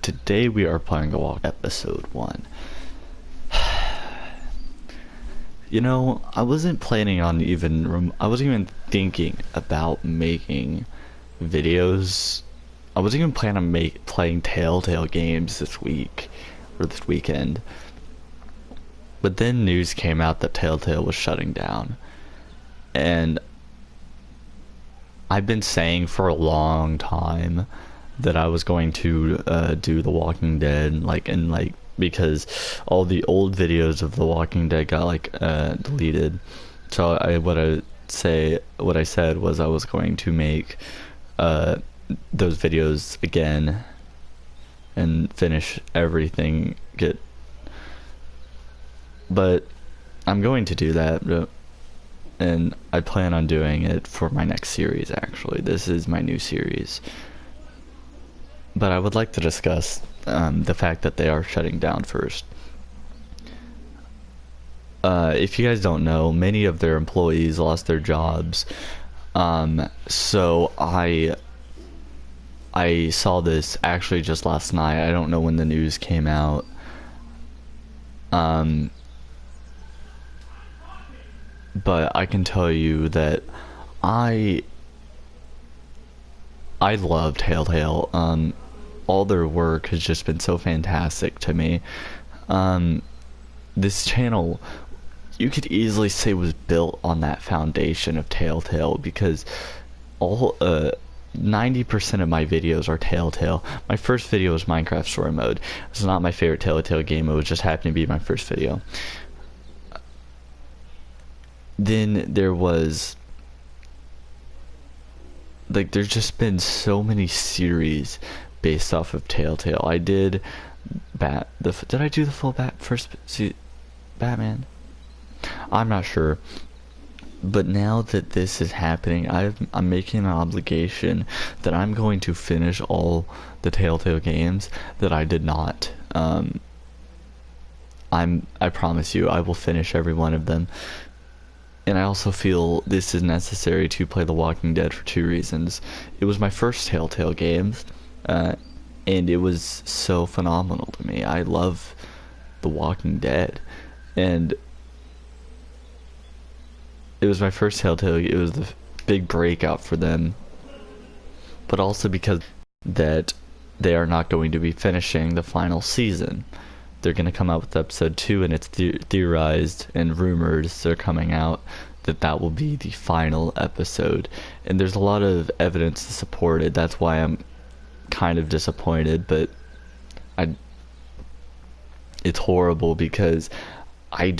Today we are playing The Walk episode 1. You know, I wasn't planning on I wasn't even thinking about making videos. I wasn't even planning on playing Telltale games this week, or this weekend. But then news came out that Telltale was shutting down. And I've been saying for a long time that I was going to do The Walking Dead, because all the old videos of The Walking Dead got deleted. So what I said was I was going to make those videos again and finish everything. But I'm going to do that, and I plan on doing it for my next series. Actually, this is my new series. But I would like to discuss the fact that they are shutting down first. If you guys don't know, many of their employees lost their jobs. So I saw this actually just last night. I don't know when the news came out. But I can tell you that I love Telltale. All their work has just been so fantastic to me. This channel, you could easily say, was built on that foundation of Telltale, because 90% of my videos are Telltale. My first video was Minecraft Story Mode. It's not my favorite Telltale game, it was just happened to be my first video. Then there was there's just been so many series based off of Telltale. I did did I do the full Batman? I'm not sure. But now that this is happening, I'm making an obligation that I'm going to finish all the Telltale games that I did not. I promise you, I will finish every one of them. And I also feel this is necessary to play The Walking Dead for two reasons. It was my first Telltale game, and it was so phenomenal to me. I love The Walking Dead, and it was my first Telltale. It was the big breakout for them, but also because that they are not going to be finishing the final season. They're going to come out with episode 2, and it's theorized and rumors are coming out that will be the final episode. And there's a lot of evidence to support it. That's why I'm kind of disappointed, but it's horrible because I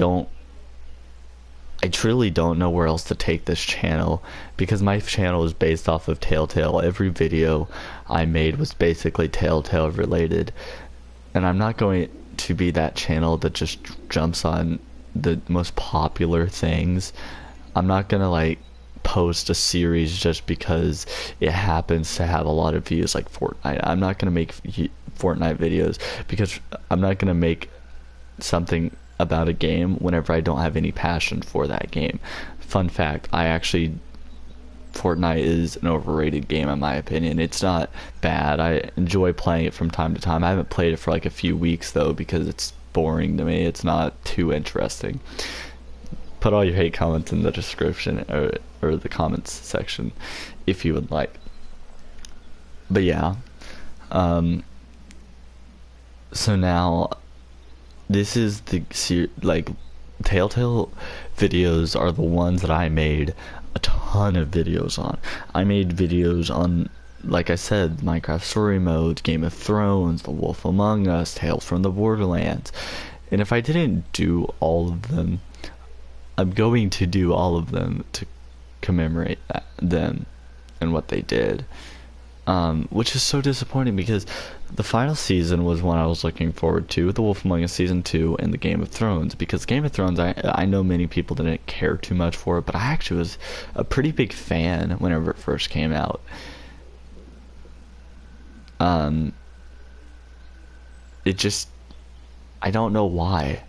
truly don't know where else to take this channel, because my channel is based off of Telltale. Every video I made was basically Telltale related, and I'm not going to be that channel that just jumps on the most popular things. I'm not gonna post a series just because it happens to have a lot of views, like Fortnite. I'm not gonna make Fortnite videos because I'm not gonna make something about a game whenever I don't have any passion for that game. Fun fact, Fortnite is an overrated game in my opinion. It's not bad. I enjoy playing it from time to time. I haven't played it for a few weeks though, because it's boring to me. It's not too interesting. Put all your hate comments in the description or the comments section if you would like. But yeah, so now this is the Telltale videos are the ones that I made a ton of videos on. I made videos on, like I said, Minecraft Story Mode, Game of Thrones, The Wolf Among Us, Tales from the Borderlands. And if I didn't do all of them, I'm going to do all of them to commemorate them and what they did. Which is so disappointing, because the final season was one I was looking forward to, The Wolf Among Us Season 2 and the Game of Thrones, because Game of Thrones, I know many people didn't care too much for it, but I actually was a pretty big fan whenever it first came out. I don't know why,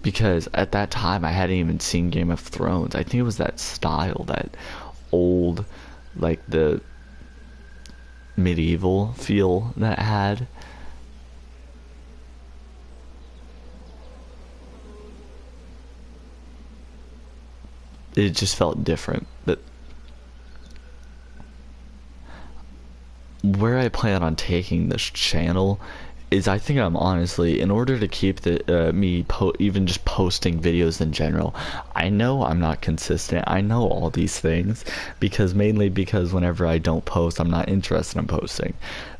because at that time I hadn't even seen Game of Thrones. I think it was that style, that old, the medieval feel that it had. it just felt different. But where I plan on taking this channel is, I think I'm honestly, in order to keep the even just posting videos in general, I know I'm not consistent. I know all these things mainly because whenever I don't post, I'm not interested in posting.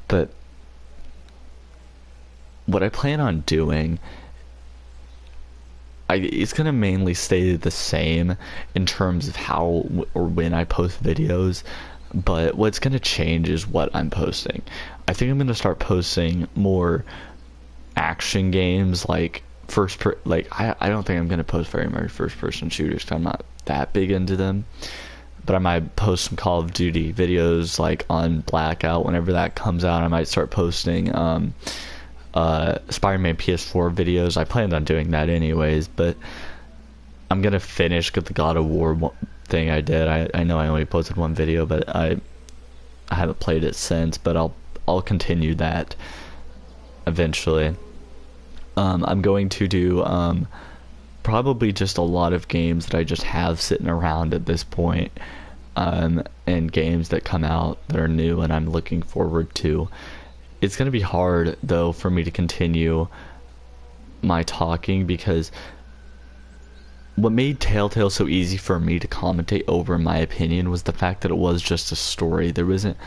But what I plan on doing, it's gonna mainly stay the same in terms of how or when I post videos. But what's going to change is what I'm posting. I think I'm going to start posting more action games, like I don't think I'm going to post very many first person shooters because I'm not that big into them. But I might post some Call of Duty videos like on Blackout whenever that comes out. I might start posting Spider-Man PS4 videos. I planned on doing that anyways, but I'm going to finish the God of War thing I did. I know I only posted one video, but I haven't played it since, but I'll continue that eventually. I'm going to do probably just a lot of games that I just have sitting around at this point, and games that come out that are new and I'm looking forward to. It's going to be hard though for me to continue my talking, because what made Telltale so easy for me to commentate over, in my opinion, was the fact that it was just a story. There wasn't,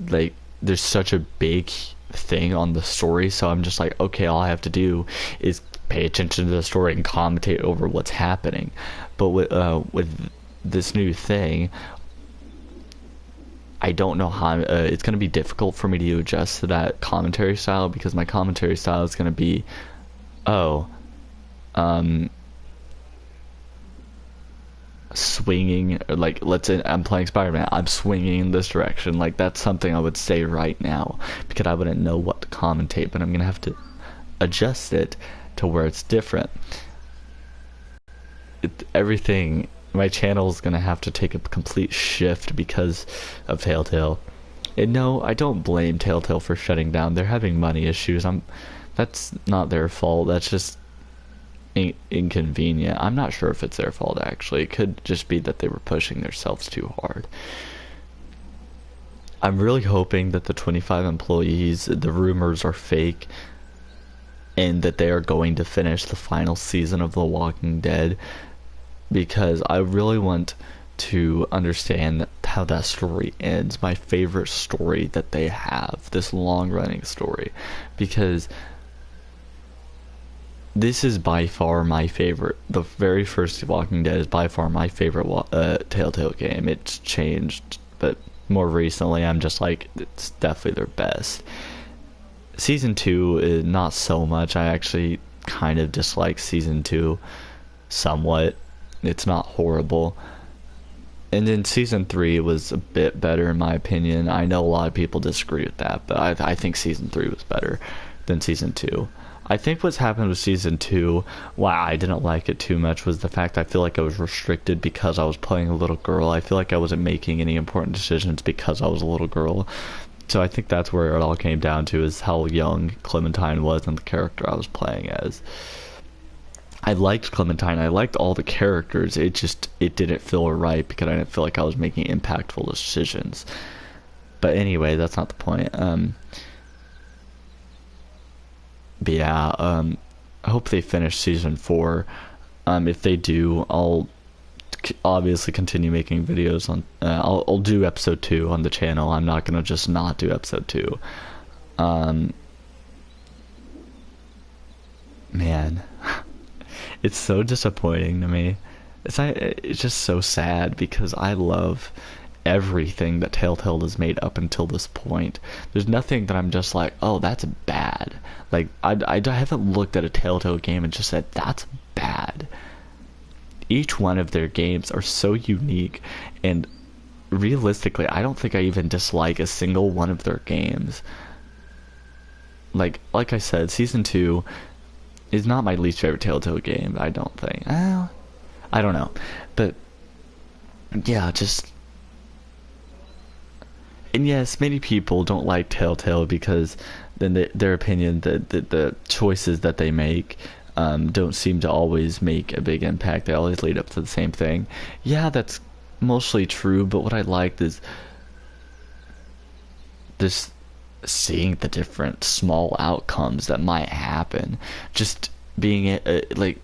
like, there's such a big thing on the story, so I'm just like, okay, all I have to do is pay attention to the story and commentate over what's happening. But with this new thing, I don't know how it's going to be difficult for me to adjust to that commentary style, because my commentary style is going to be, swinging, like, let's say I'm playing Spider-Man, I'm swinging in this direction. Like, that's something I would say right now, because I wouldn't know what to commentate, but I'm gonna have to adjust it to where it's different. Everything, my channel is gonna have to take a complete shift because of Telltale. And no, I don't blame Telltale for shutting down. They're having money issues. That's not their fault. That's just inconvenient. I'm not sure if it's their fault, actually. It could just be that they were pushing themselves too hard. I'm really hoping that the 25 employees, the rumors are fake, and that they are going to finish the final season of The Walking Dead, because I really want to understand how that story ends. My favorite story that they have, this long running story, because this is by far my favorite. The very first Walking Dead is by far my favorite Telltale game. It's changed, but more recently I'm just like, it's definitely their best. Season 2 is not so much. I actually kind of dislike Season 2 somewhat. It's not horrible. And then Season 3 was a bit better in my opinion. I know a lot of people disagree with that, but I think Season 3 was better than Season 2. I think what's happened with Season 2, why I didn't like it too much, was the fact I feel like I was restricted because I was playing a little girl. I feel like I wasn't making any important decisions because I was a little girl. So I think that's where it all came down to, is how young Clementine was and the character I was playing as. I liked Clementine, I liked all the characters, it didn't feel right because I didn't feel like I was making impactful decisions. But anyway, that's not the point. But yeah, I hope they finish Season 4. If they do, I'll obviously continue making videos on, I'll do episode 2 on the channel. I'm not gonna just not do episode 2. Man, it's so disappointing to me. It's just so sad, because I love everything that Telltale has made up until this point. There's nothing that I'm just like, oh, that's bad. Like, I haven't looked at a Telltale game and just said, that's bad. Each one of their games are so unique, and realistically, I don't think I even dislike a single one of their games. Like I said, Season 2 is not my least favorite Telltale game, I don't think. I don't know. But, yeah, just... And yes, many people don't like Telltale because then their opinion, the choices that they make, don't seem to always make a big impact. They always lead up to the same thing. Yeah, that's mostly true, but what I liked is this seeing the different small outcomes that might happen. Just being like,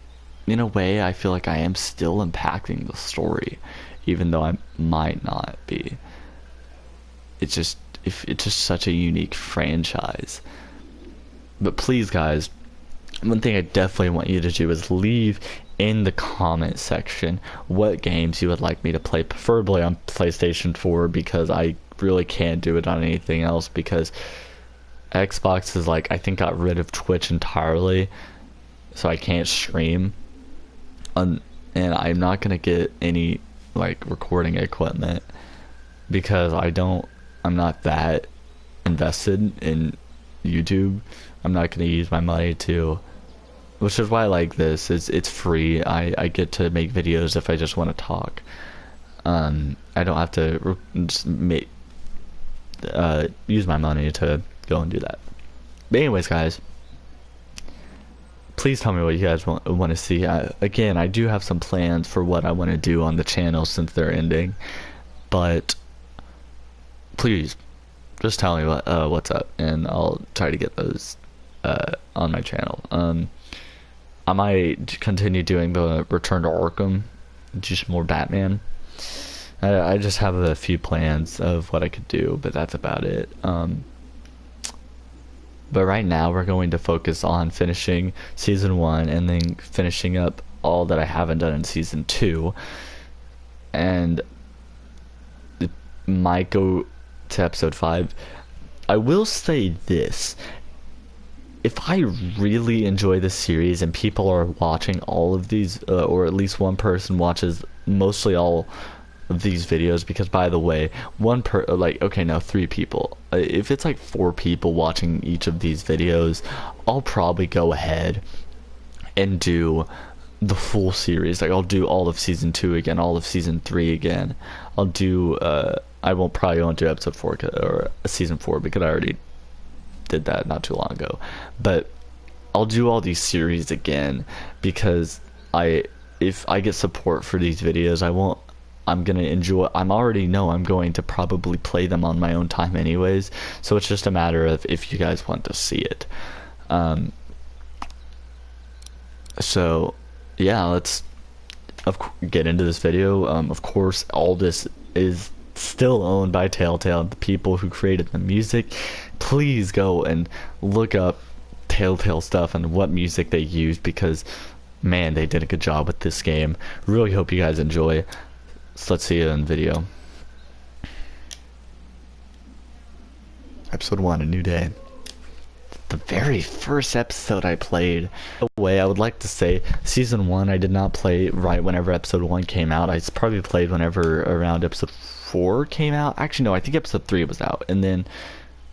in a way, I feel like I am still impacting the story, even though I might not be. It's just such a unique franchise. But please, guys, one thing I definitely want you to do is leave in the comment section what games you would like me to play, preferably on PlayStation 4, because I really can't do it on anything else, because Xbox is like, I think, got rid of Twitch entirely, so I can't stream, and I'm not gonna get any like recording equipment because I'm not that invested in YouTube. I'm not gonna use my money to, which is why I like this. It's free. I get to make videos if I just want to talk. I don't have to just use my money to go and do that. But anyways, guys, please tell me what you guys want to see. Again, I do have some plans for what I want to do on the channel since they're ending, but please just tell me what's up, and I'll try to get those on my channel. I might continue doing the Return to Arkham, just more Batman. I just have a few plans of what I could do, but that's about it. But right now we're going to focus on finishing Season 1 and then finishing up all that I haven't done in Season 2. And it might go to Episode 5. I will say this. If I really enjoy this series and people are watching all of these, or at least one person watches mostly all of these videos, because by the way, three people, if it's like 4 people watching each of these videos, I'll probably go ahead and do the full series. Like, I'll do all of Season 2 again, all of Season 3 again. I'll do I probably won't do Episode 4 or Season 4, because I already did that not too long ago. But I'll do all these series again, because if I get support for these videos, I'm gonna enjoy. I'm already know I'm going to probably play them on my own time anyways, so it's just a matter of if you guys want to see it. So yeah, let's get into this video. Of course, all this is still owned by Telltale, the people who created the music. Please go and look up Telltale stuff and what music they used, because man, they did a good job with this game. Really hope you guys enjoy. So let's see you in the video. Episode 1, A New Day. The very first episode I played. By the way, I would like to say Season 1 I did not play right whenever Episode 1 came out. I probably played whenever around Episode 4 came out. Actually, no, I think Episode 3 was out. And then,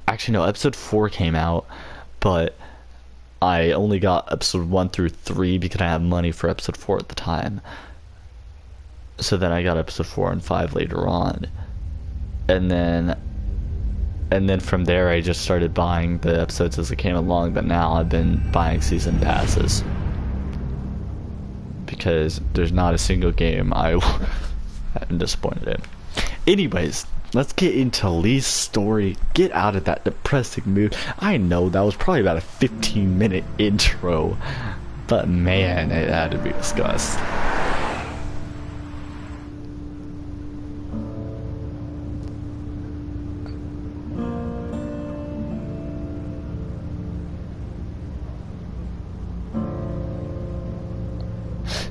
actually, no, Episode 4 came out, but I only got Episode 1 through 3 because I had money for Episode 4 at the time. So then I got Episode 4 and 5 later on. And then from there I just started buying the episodes as they came along, but now I've been buying season passes, because there's not a single game I'm disappointed in. Anyways, let's get into Lee's story. Get out of that depressing mood. I know that was probably about a 15-minute intro, but man, it had to be discussed.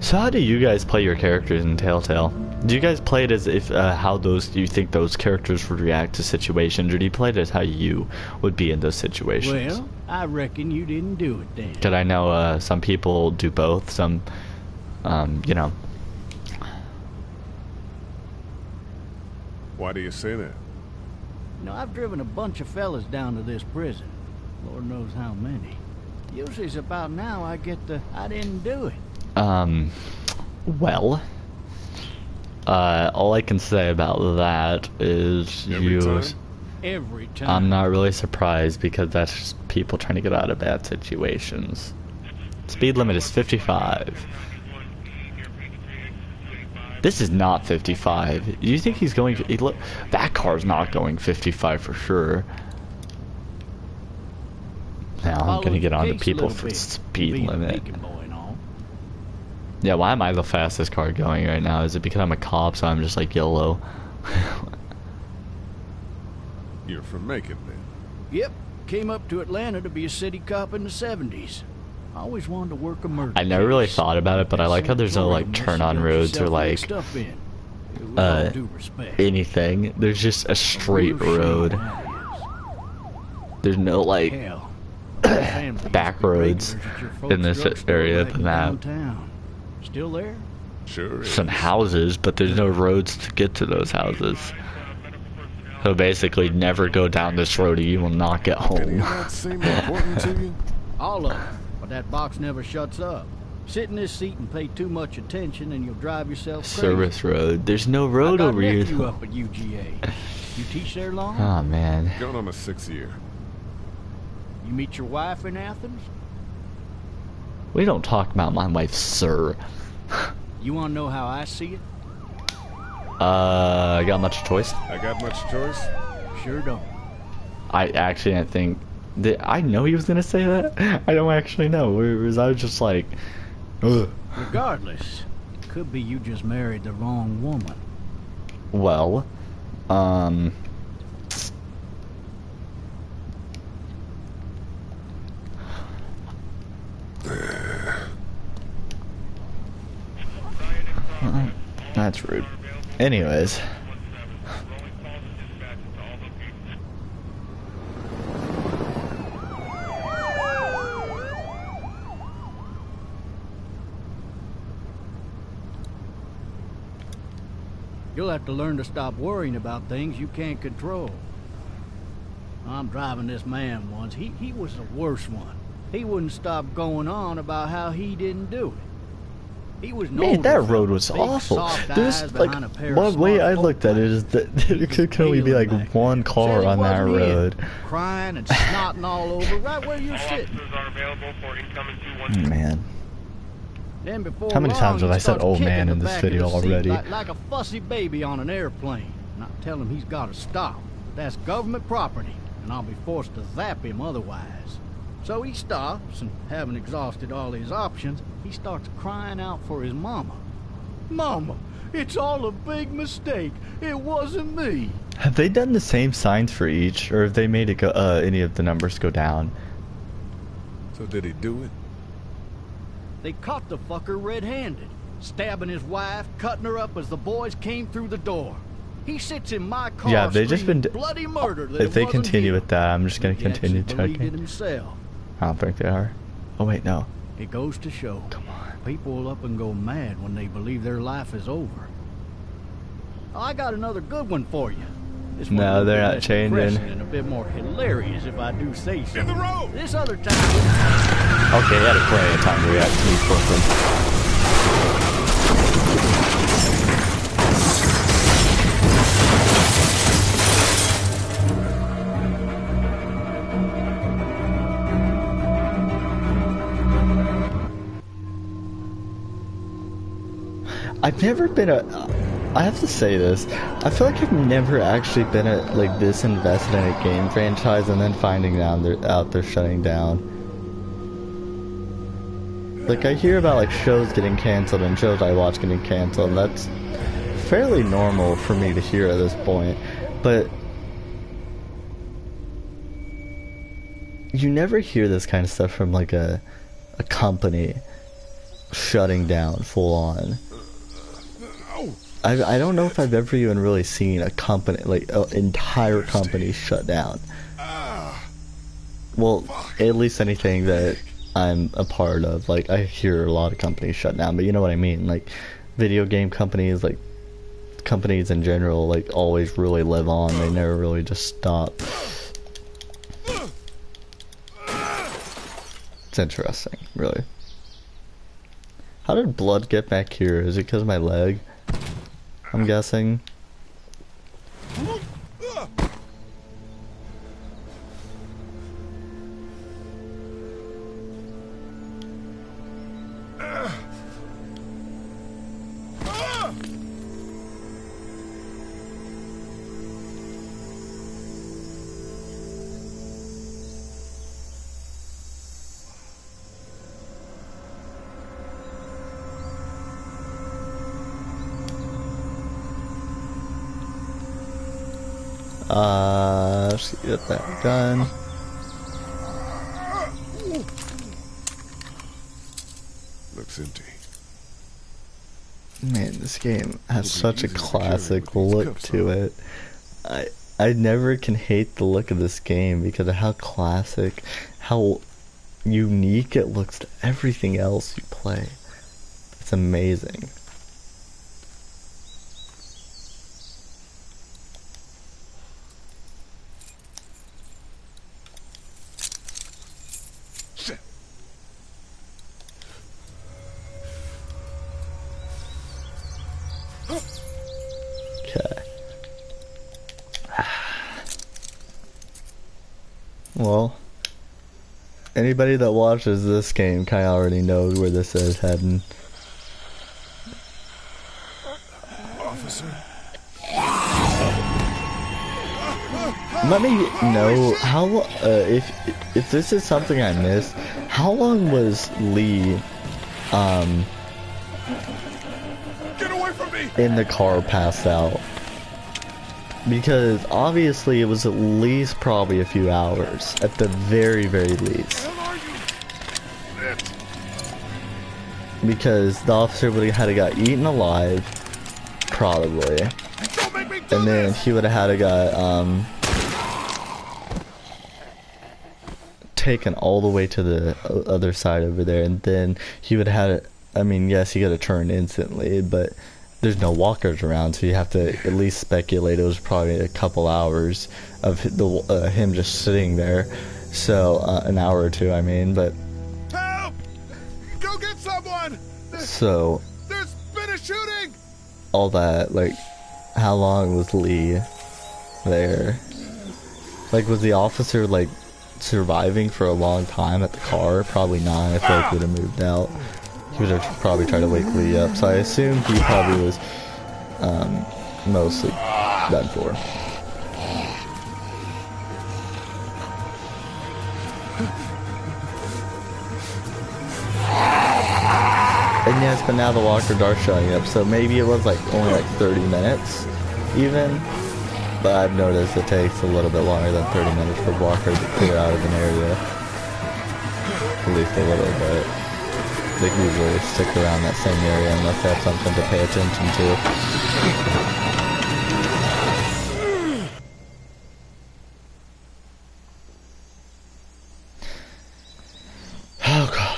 So how do you guys play your characters in Telltale? Do you guys play it as if do you think those characters would react to situations, or do you play it as how you would be in those situations? Well, I reckon you didn't do it then. Because I know some people do both. Some, you know. Why do you say that? You know, I've driven a bunch of fellas down to this prison. Lord knows how many. Usually it's about now I get I didn't do it. Well, all I can say about that is Every time. I'm not really surprised, because that's just people trying to get out of bad situations. Speed limit is 55. This is not 55. Do you think he's going? Look, that car's not going 55 for sure. Now I'm gonna get on to people for speed limit. Yeah, why am I the fastest car going right now? Is it because I'm a cop, so I'm just like YOLO? You're from Macon, then? Yep. Came up to Atlanta to be a city cop in the 70s. I always wanted to work a murder I never really case. thought about it, but I like how there's no like turn on roads or like anything. There's just a straight road. There's no like back roads in this area than that. Still there? Sure is. Some houses, but there's no roads to get to those houses. So basically, never go down this road or you will not get Did home. that seem important to you? All of them. But that box never shuts up. Sit in this seat and pay too much attention and you'll drive yourself crazy. Service road. There's no road over here. I got a nephew though. up at UGA. You teach there long? Oh man. Going on my 6th year. You meet your wife in Athens? We don't talk about my wife, sir. You want to know how I see it? Got much choice? I got much choice? Sure don't. I actually didn't think that. I know he was gonna say that. I don't actually know. Whereas I was just like, ugh. Regardless, could be you just married the wrong woman. Well, that's rude. Anyways. You'll have to learn to stop worrying about things you can't control. I'm driving this man once. He was the worst one. He wouldn't stop going on about how he didn't do it. He was Man, that road was awful. There's like one way I looked at it is that there could only be like one car on that road. Crying and snotting all over right where you're sitting. Man. Then before How many long, times have he I said starts old kicking man the in this back of video the seat already? like a fussy baby on an airplane. And I tell him he's got to stop. That's government property, and I'll be forced to zap him otherwise. So he stops, and having exhausted all his options, he starts crying out for his mama. Mama, it's all a big mistake. It wasn't me. Have they done the same signs for each, or have they made it go, any of the numbers go down? So did he do it? They caught the fucker red-handed, stabbing his wife, cutting her up as the boys came through the door. He sits in my car. Yeah, they've just been bloody murder. That if they it wasn't continue him. with that, I'm just gonna He continue actually believed it checking. himself. I don't think they are. Oh wait, no. It goes to show. Come on. People will up and go mad when they believe their life is over. Oh, I got another good one for you. This one No, will they're be not less changing. depressing and a bit more hilarious if I do say so. In the road! This other time. Okay, he had plenty of time to react to me quickly. I've never been I have to say this. I feel like I've never actually been like this invested in a game franchise and then finding out they're shutting down. Like I hear about like shows getting canceled and shows I watch getting canceled, and that's fairly normal for me to hear at this point. But you never hear this kind of stuff from like a company shutting down full on. I don't know if I've ever even really seen a company, like an entire company shut down. Well, at least anything that I'm a part of. Like, I hear a lot of companies shut down, but you know what I mean? Like, video game companies, like, companies in general, like, always really live on. They never really just stop. It's interesting, really. How did blood get back here? Is it because of my leg? I'm guessing. Just get that done. Looks empty. Man, this game has It'll be such a easy to carry classic with these look cuffs to on. it. I never can hate the look of this game because of how classic, how unique it looks to everything else you play. It's amazing. Shit. Okay. Well, anybody that watches this game kind of already knows where this is heading. Officer? Let me know how if this is something I missed. How long was Lee Get away from me! in the car passed out? Because obviously it was at least probably a few hours, at the very least. Where are you? Shit. Because the officer would have had to got eaten alive, probably, Don't make me do and then this! he would have had to got taken all the way to the other side over there, and then he would have had, I mean, yes, he could have turned instantly, but there's no walkers around, so you have to at least speculate it was probably a couple hours of him just sitting there. So an hour or two, I mean, but Help! Go get someone! so There's been a shooting! all that, like, how long was Lee there? Like, was the officer like surviving for a long time at the car? Probably not. I feel like he would have moved out. He would have probably tried to wake Lee up. So I assume he probably was mostly done for. And yes, but now the walkers are showing up, so maybe it was like only like 30 minutes even. But I've noticed it takes a little bit longer than 30 minutes for walkers to clear out of an area. At least a little bit. They usually stick around that same area unless they have something to pay attention to. Oh gosh.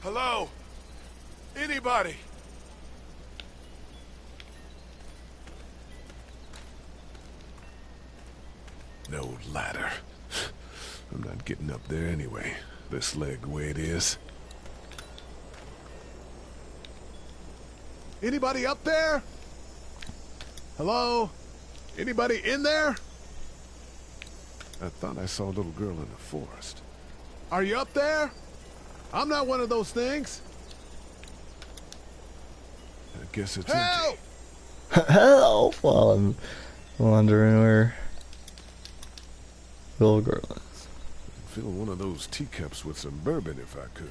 Hello? Anybody? No ladder. I'm not getting up there anyway. This leg the way it is. Anybody up there? Hello? Anybody in there? I thought I saw a little girl in the forest. Are you up there? I'm not one of those things. I guess it's Help! empty. Help! Well, I'm wondering where the little girl is. I'd fill one of those teacups with some bourbon if I could.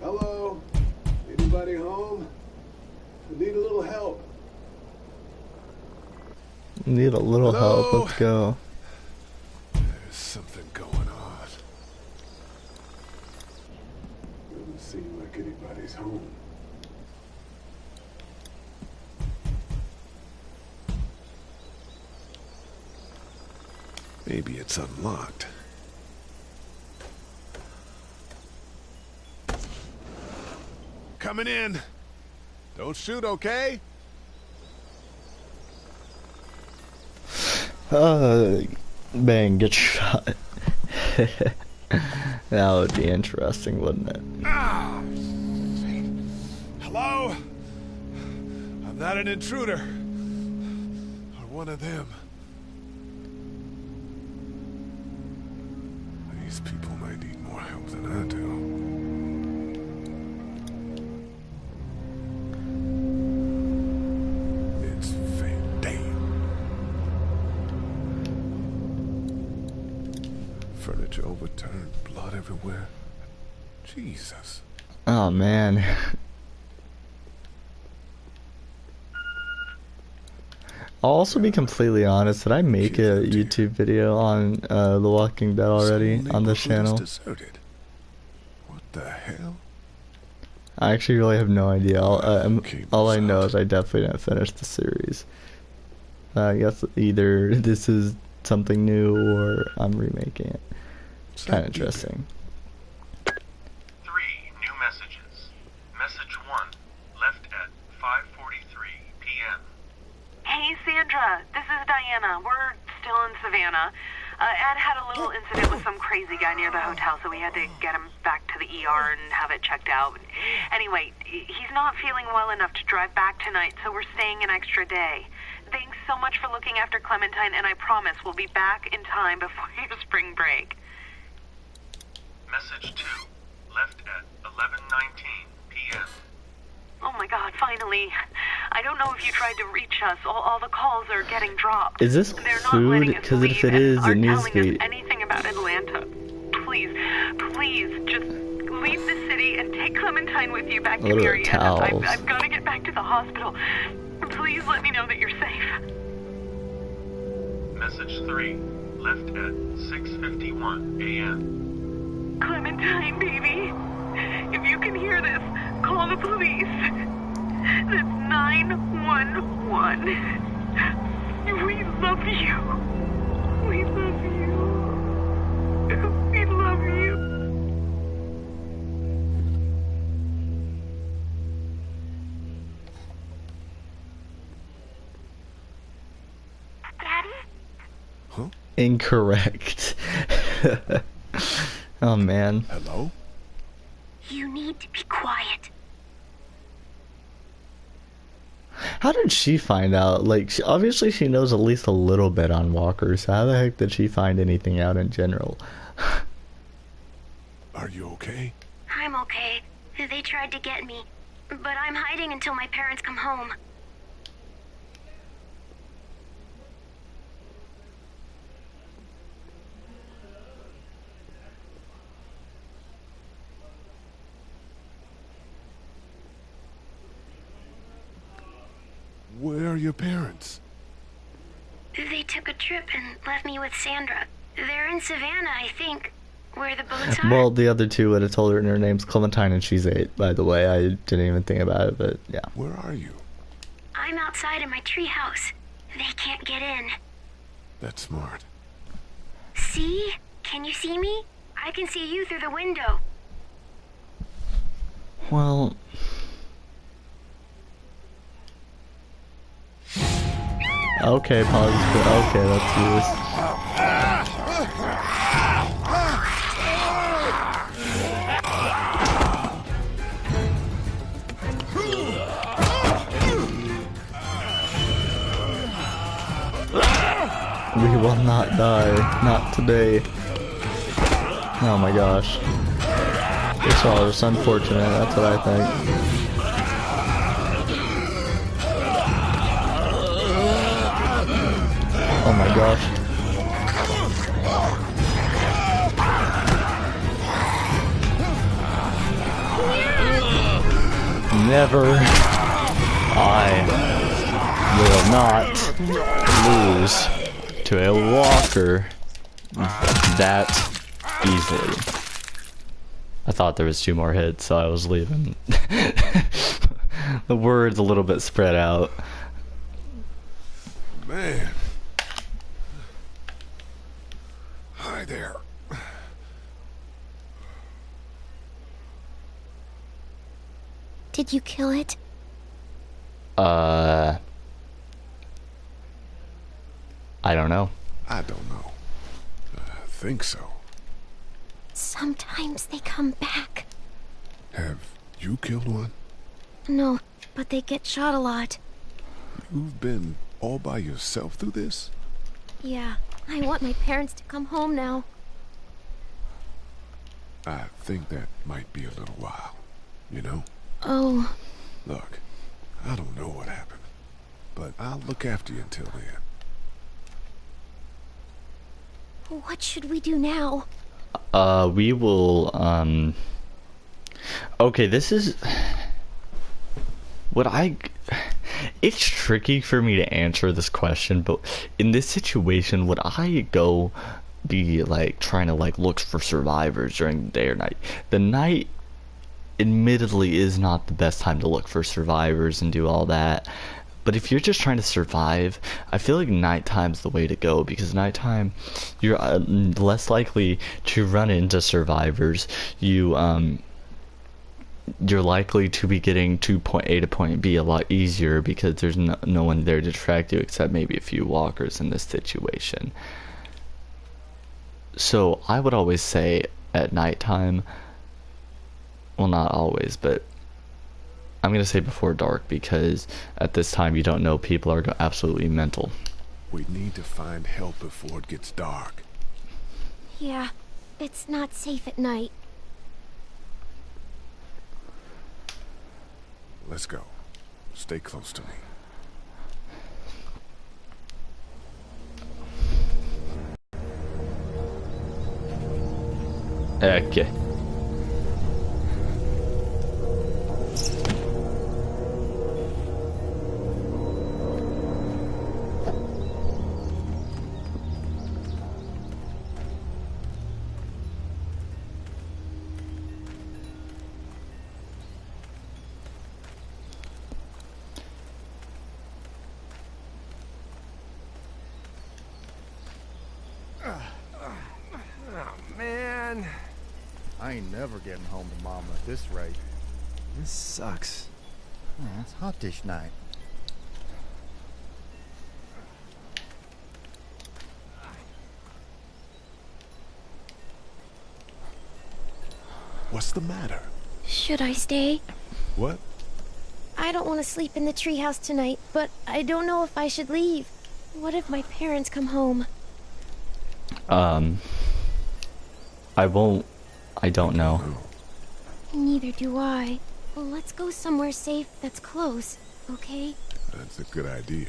Hello? Anybody home? I need a little help. Need a little help. Hello? Let's go. There's something going on. Doesn't seem like anybody's home. Maybe it's unlocked. coming in. Don't shoot, okay? Bang, get shot. That would be interesting, wouldn't it? Ah! Hello? I'm not an intruder. Or one of them. These people might need more help than I do. It's Van Dam. Furniture overturned, blood everywhere. Jesus. Oh man. I'll also be completely honest, did I make a YouTube video on The Walking Dead already on this channel? Deserted. What the hell? I actually really have no idea. All I know is I definitely didn't finish the series. I guess either this is something new or I'm remaking it. It's kind of interesting. 3 new messages. Message 1, left at 5:43 p.m. Hey, Sandra. This is Diana. We're still in Savannah. Ed had a little incident with some crazy guy near the hotel, so we had to get him back to the ER and have it checked out. Anyway, he's not feeling well enough to drive back tonight, so we're staying an extra day. Thanks so much for looking after Clementine, and I promise we'll be back in time before your spring break. Message 2, left at 11:19 p.m. Oh my God, finally. I don't know if you tried to reach us. All the calls are getting dropped. Is this They're not food? letting us Because if leave it and is, it aren't needs telling to us be. anything about Atlanta. Please, just leave the city and take Clementine with you back to What are Marietta. towels? I've got to get back to the hospital. Please let me know that you're safe. Message 3, left at 6:51 a.m. Clementine, baby. If you can hear this, call the police. That's 911. We love you. We love you. We love you. Daddy? Huh? Incorrect. Oh man. Hello? You need to be quiet. How did she find out? Like, obviously she knows at least a little bit on walkers. How the heck did she find anything out in general? Are you okay? I'm okay. They tried to get me, but I'm hiding until my parents come home. Where are your parents? They took a trip and left me with Sandra. They're in Savannah, I think, where the boats are. Well, the other two would have told her, and her name's Clementine and she's 8, by the way. I didn't even think about it, but yeah. Where are you? I'm outside in my treehouse. They can't get in. That's smart. See? Can you see me? I can see you through the window. Well... Okay, pause. Okay, let's do this. We will not die. Not today. Oh my gosh. It's all just unfortunate, that's what I think. Oh my gosh. Never. I will not lose to a walker that easily. I thought there was 2 more hits, so I was leaving. The word's a little bit spread out. Man. Hi there. Did you kill it? I don't know. I don't know. I think so. Sometimes they come back. Have you killed one? No, but they get shot a lot. You've been all by yourself through this? Yeah, I want my parents to come home now. I think that might be a little while, you know? Oh. Look, I don't know what happened, but I'll look after you until then. What should we do now? We will, okay, this is... It's tricky for me to answer this question, but in this situation, would I go be, like, trying to, like, look for survivors during the day or night? The night, admittedly, is not the best time to look for survivors and do all that. But if you're just trying to survive, I feel like nighttime's the way to go, because nighttime, you're less likely to run into survivors. You're likely to be getting to point A to point B a lot easier because there's no one there to distract you except maybe a few walkers in this situation. So I would always say at nighttime, well, not always, but I'm going to say before dark, because at this time you don't know, people are absolutely mental. We need to find help before it gets dark. Yeah, it's not safe at night. Let's go. Stay close to me. Okay. Man, I ain't never getting home to Mama at this rate. this sucks. It's hot dish night. What's the matter? Should I stay? What? I don't want to sleep in the treehouse tonight, but I don't know if I should leave. What if my parents come home? I don't know. Neither do I. Well, let's go somewhere safe that's close, okay? That's a good idea.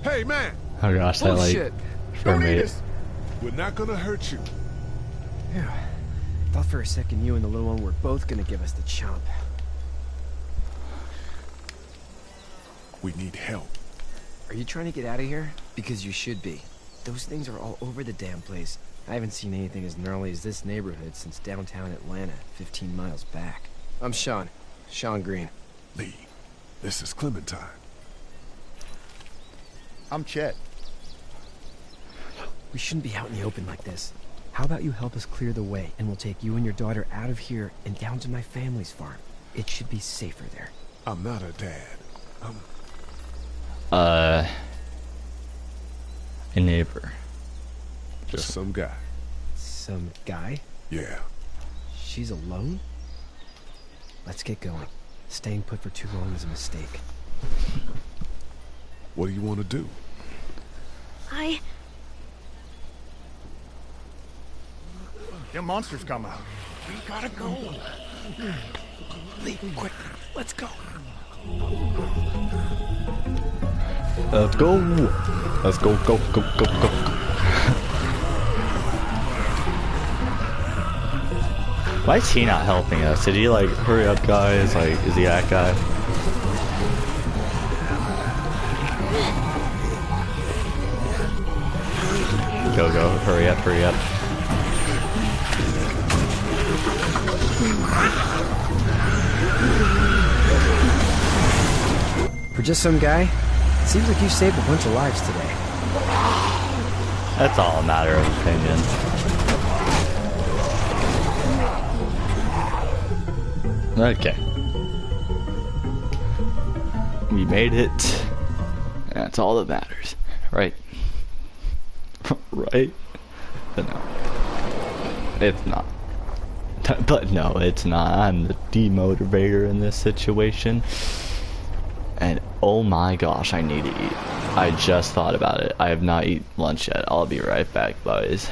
Hey, man! Oh gosh, that Bullshit. for Don't eat me. us! We're not gonna hurt you. Yeah. Thought for a second you and the little one were both gonna give us the chomp. We need help. Are you trying to get out of here? Because you should be. Those things are all over the damn place. I haven't seen anything as gnarly as this neighborhood since downtown Atlanta, 15 miles back. I'm Sean. Sean Green. Lee, this is Clementine. I'm Chet. We shouldn't be out in the open like this. How about you help us clear the way, and we'll take you and your daughter out of here and down to my family's farm. It should be safer there. I'm not her dad. A neighbor. Just some guy. Some guy? Yeah. She's alone? Let's get going. Staying put for too long is a mistake. What do you want to do? Them monsters come out. We gotta go. Lee, quick, let's go. Let's go. Let's go, go, go, go, go. Why is he not helping us? Did he like, hurry up guys? Like, is he that guy? Go, go, hurry up, hurry up. For just some guy, it seems like you saved a bunch of lives today. That's all a matter of opinion. Okay. We made it. That's all that matters. Right? Right? But no. It's not. But no, it's not. I'm the demotivator in this situation. And oh my gosh, I need to eat. I just thought about it. I have not eaten lunch yet. I'll be right back, boys.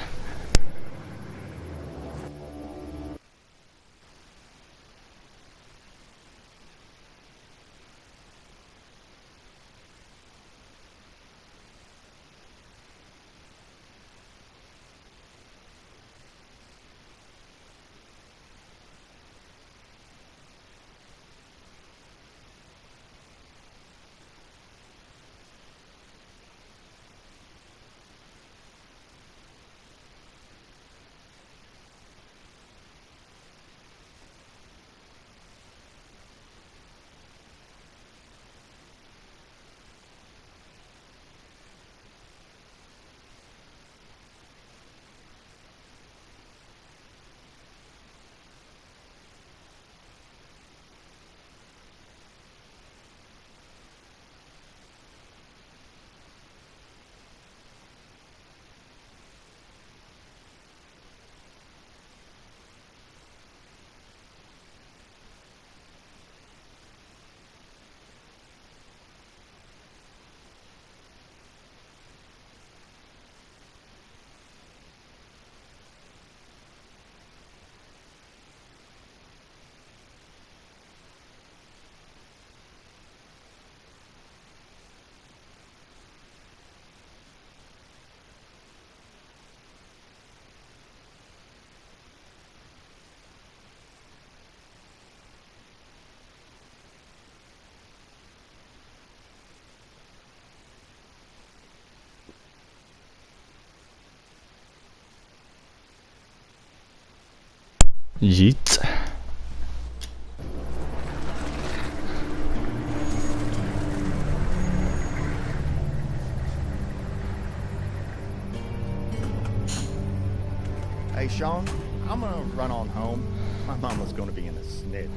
Yeet. Hey, Sean, I'm gonna run on home. My mama's gonna be in a snit.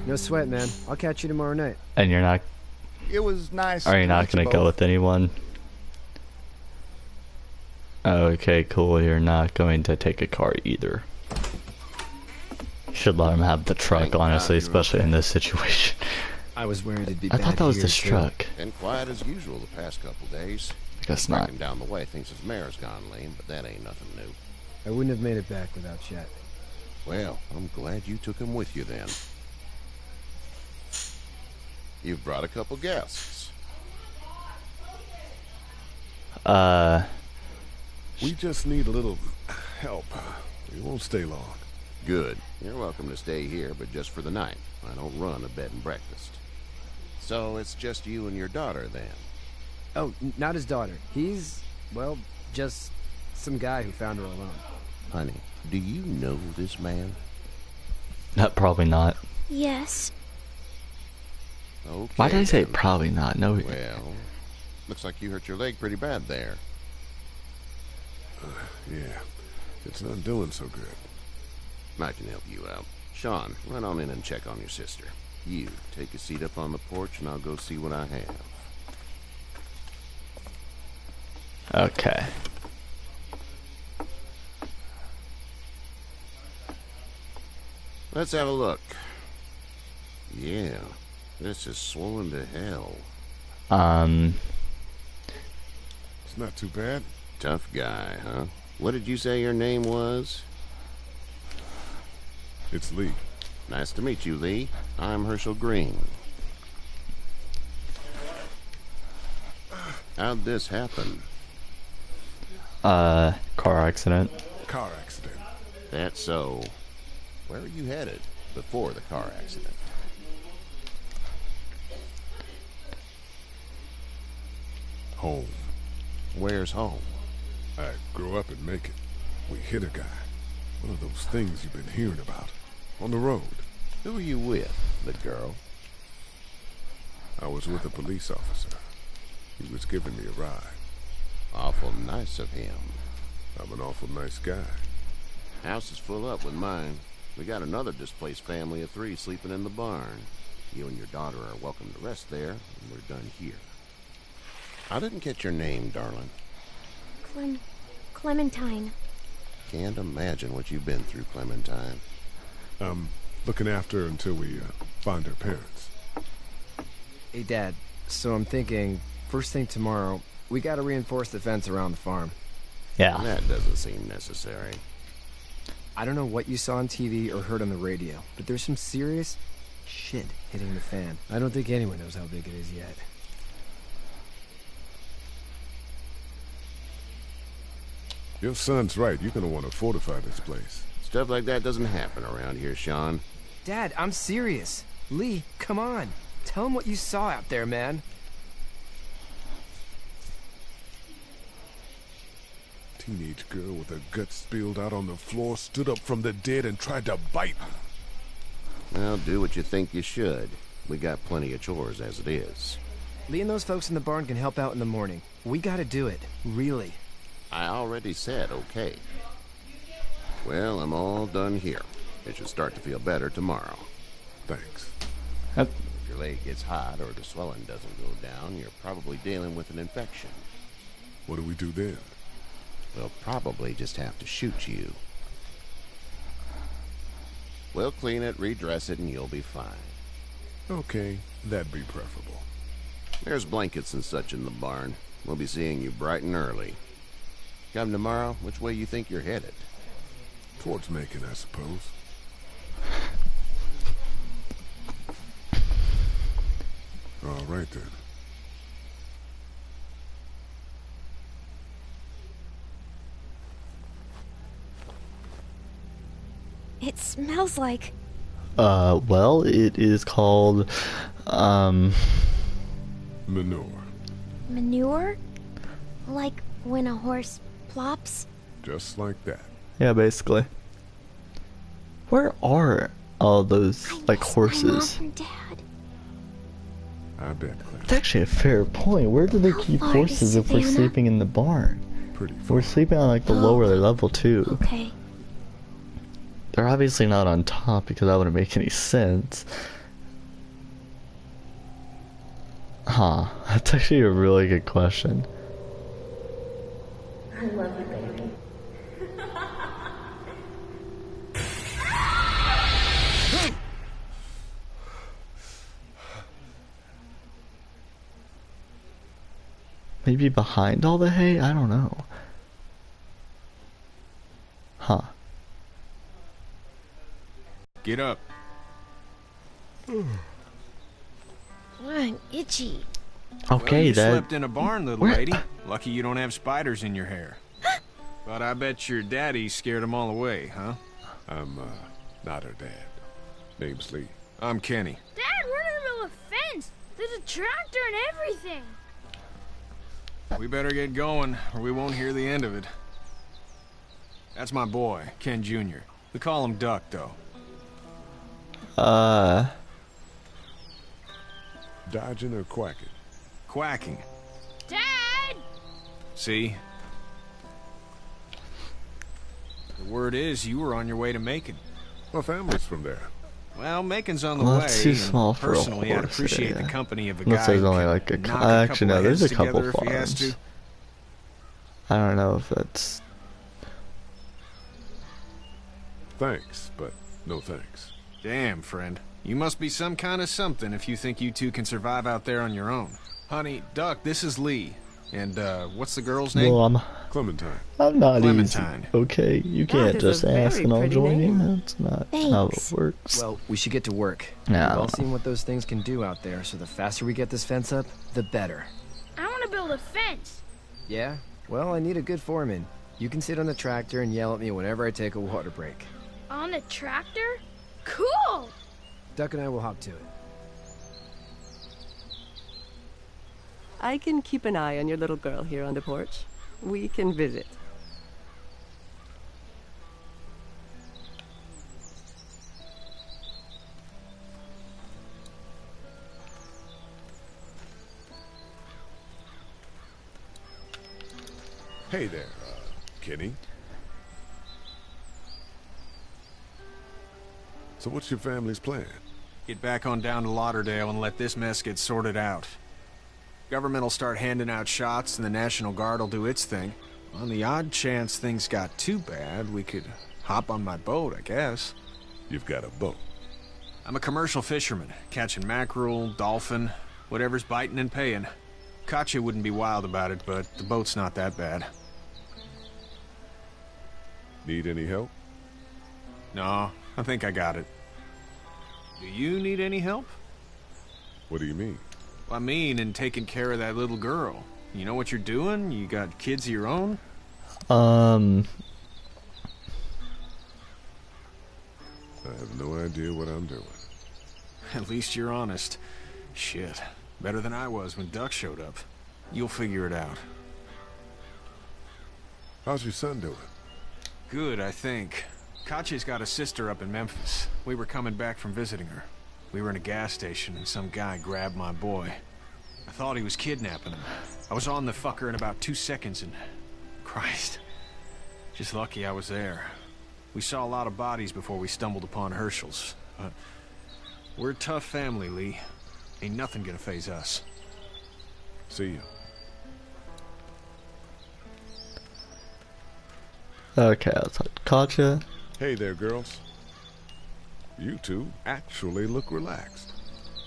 No sweat, man. I'll catch you tomorrow night. And you're not... It was nice. Are you not meet you gonna go both. with anyone? Okay, cool. You're not going to take a car either. Should let him have the truck, Thank God honestly, you're especially in this situation. I was worried it'd be I bad thought that was here, this too. truck. Been quiet as usual the past couple days. I guess not. Reckon down the way thinks his mare's gone lame, but that ain't nothing new. I wouldn't have made it back without Chet. Well, I'm glad you took him with you then. You've brought a couple guests. We just need a little help. We won't stay long. Good. You're welcome to stay here, but just for the night. I don't run a bed and breakfast. So it's just you and your daughter then? Oh, not his daughter. He's, well, just some guy who found her alone. Honey, do you know this man? Probably not. Yes. Okay. Why did I say then. probably not? No. Well, looks like you hurt your leg pretty bad there. Yeah, it's not doing so good. I can help you out. Sean, run on in and check on your sister. You, take a seat up on the porch and I'll go see what I have. Okay. Let's have a look. Yeah, this is swollen to hell. It's not too bad. Tough guy, huh? What did you say your name was? It's Lee. Nice to meet you, Lee. I'm Herschel Green. How'd this happen? Car accident. Car accident. That's so. Where were you headed before the car accident? Home. Where's home? I grew up in Macon. We hit a guy. One of those things you've been hearing about. On the road. Who are you with? The girl? I was with a police officer. He was giving me a ride. Awful nice of him. an awful nice guy. House is full up with mine. We got another displaced family of 3 sleeping in the barn. You and your daughter are welcome to rest there, and we're done here. I didn't get your name, darling. Clementine. Can't imagine what you've been through, Clementine. Looking after her until we find her parents. Hey, Dad. So I'm thinking, first thing tomorrow, we gotta reinforce the fence around the farm. Yeah. That doesn't seem necessary. I don't know what you saw on TV or heard on the radio, but there's some serious shit hitting the fan. I don't think anyone knows how big it is yet. Your son's right. You're gonna want to fortify this place. Stuff like that doesn't happen around here, Sean. Dad, I'm serious. Lee, come on. Tell him what you saw out there, man. Teenage girl with her guts spilled out on the floor stood up from the dead and tried to bite me. Well, do what you think you should. We got plenty of chores as it is. Lee and those folks in the barn can help out in the morning. We gotta do it. Really. I already said okay. Well, I'm all done here. It should start to feel better tomorrow. Thanks. If your leg gets hot or the swelling doesn't go down, you're probably dealing with an infection. What do we do then? We'll probably just have to shoot you. We'll clean it, redress it, and you'll be fine. Okay, that'd be preferable. There's blankets and such in the barn. We'll be seeing you bright and early. Come tomorrow, which way you think you're headed? Towards Macon, I suppose. All right, then. It smells like... Well, it is called, Manure. manure? Like when a horse plops? Just like that. yeah, basically. Where are all those, like, My mom horses? and Dad. I bet, Clem. That's actually a fair point. Where do they How keep far horses is if we're Savannah? sleeping in the barn? Pretty far. We're sleeping on, like, the Oh. lower level, too. Okay. They're obviously not on top because that wouldn't make any sense. Huh. That's actually a really good question. I love you, baby. Maybe behind all the hay? I don't know. Huh. Get up. I'm itchy. Okay, well, you that... slept in a barn, little Where- lady. Lucky you don't have spiders in your hair. But I bet your daddy scared them all away, huh? I'm, not her dad. Name's Lee. I'm Kenny. Dad, we're in the middle of a fence. There's a tractor and everything. We better get going, or we won't hear the end of it. That's my boy, Ken Jr. We call him Duck, though. Dodging or quacking? Quacking. Dad! See? The word is you were on your way to Macon. My family's from there. Well, Macon's on the Well, way. that's too and small for a personally, I'd horse, appreciate yeah. the company of a Unless guy there's who only can like a knock actually, couple no, of there's a heads couple together if he has farms. to. I don't know if that's... Thanks, but no thanks. Damn, friend. You must be some kind of something if you think you two can survive out there on your own. Honey, Duck, this is Lee. And, what's the girl's name? Well, Clementine. I'm not Clementine. easy. Okay, you can't is just a very ask and I'll pretty join you. name. That's not how it Thanks. works. Well, we should get to work. No, I We've all don't seen what those things can do out there, so the faster we get this fence up, the better. I want to build a fence. Yeah? Well, I need a good foreman. You can sit on the tractor and yell at me whenever I take a water break. On a tractor? Cool! Duck and I will hop to it. I can keep an eye on your little girl here on the porch. We can visit. Hey there, Kenny. So what's your family's plan? Get back on down to Lauderdale and let this mess get sorted out. Government will start handing out shots and the National Guard will do its thing. On the odd chance things got too bad, we could hop on my boat, I guess. You've got a boat. I'm a commercial fisherman, catching mackerel, dolphin, whatever's biting and paying. Katya wouldn't be wild about it, but the boat's not that bad. Need any help? No, I think I got it. Do you need any help? What do you mean? I mean, in taking care of that little girl. You know what you're doing? You got kids of your own? I have no idea what I'm doing. At least you're honest. Shit. Better than I was when Duck showed up. You'll figure it out. How's your son doing? Good, I think. Katya's got a sister up in Memphis. We were coming back from visiting her. We were in a gas station and some guy grabbed my boy. I thought he was kidnapping him. I was on the fucker in about 2 seconds and... Christ. Just lucky I was there. We saw a lot of bodies before we stumbled upon Herschel's. But we're a tough family, Lee. Ain't nothing gonna faze us. See you. Okay, I'll talk. Katya. Hey there, girls. You two actually look relaxed.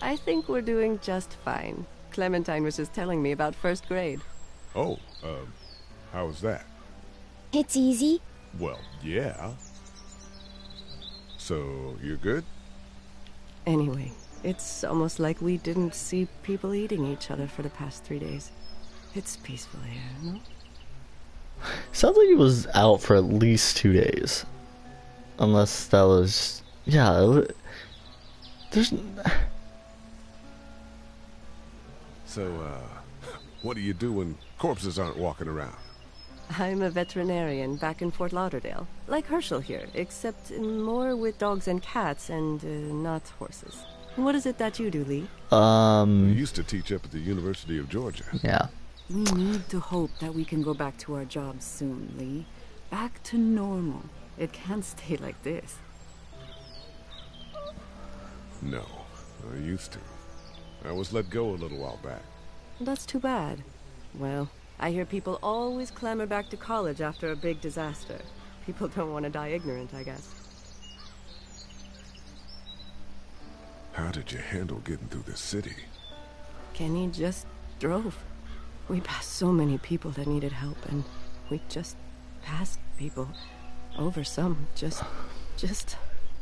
I think we're doing just fine. Clementine was just telling me about first grade. Oh, how was that? It's easy. Well, yeah. So, you're good? Anyway, it's almost like we didn't see people eating each other for the past 3 days. It's peaceful here, no? Sounds like he was out for at least 2 days. Unless that was... Yeah, there's... So, what do you do when corpses aren't walking around? I'm a veterinarian back in Fort Lauderdale. Like Herschel here, except more with dogs and cats and not horses. What is it that you do, Lee? I used to teach up at the University of Georgia. Yeah. We need to hope that we can go back to our jobs soon, Lee. Back to normal. It can't stay like this. No, I used to. I was let go a little while back. That's too bad. Well, I hear people always clamor back to college after a big disaster. People don't want to die ignorant, I guess. How did you handle getting through this city? Kenny just drove. We passed so many people that needed help, and we just passed people. Over some, just...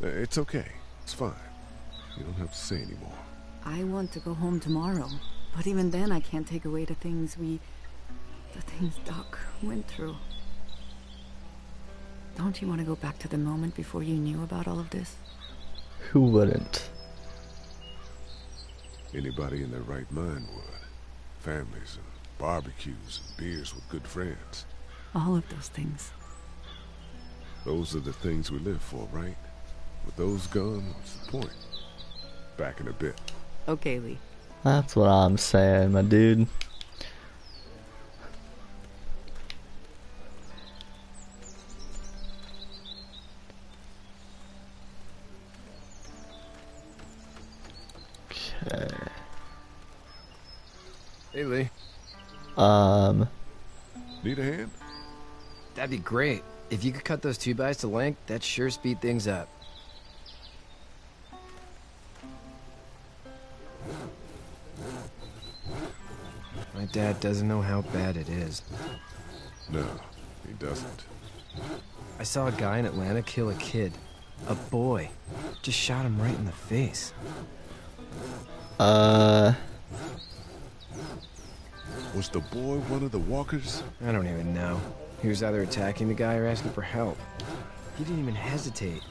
It's okay. It's fine. You don't have to say anymore. I want to go home tomorrow, but even then I can't take away the things Doc went through. Don't you want to go back to the moment before you knew about all of this? Who wouldn't? Anybody in their right mind would. Families and barbecues and beers with good friends. All of those things. Those are the things we live for, right? With those gone, what's the point? Back in a bit. Okay, Lee. That's what I'm saying, my dude. Okay. Hey, Lee. Need a hand? That'd be great. If you could cut those 2x to length, that'd sure speed things up. My dad doesn't know how bad it is. No, he doesn't. I saw a guy in Atlanta kill a kid. A boy. Just shot him right in the face. Was the boy one of the walkers? I don't even know. He was either attacking the guy or asking for help. He didn't even hesitate.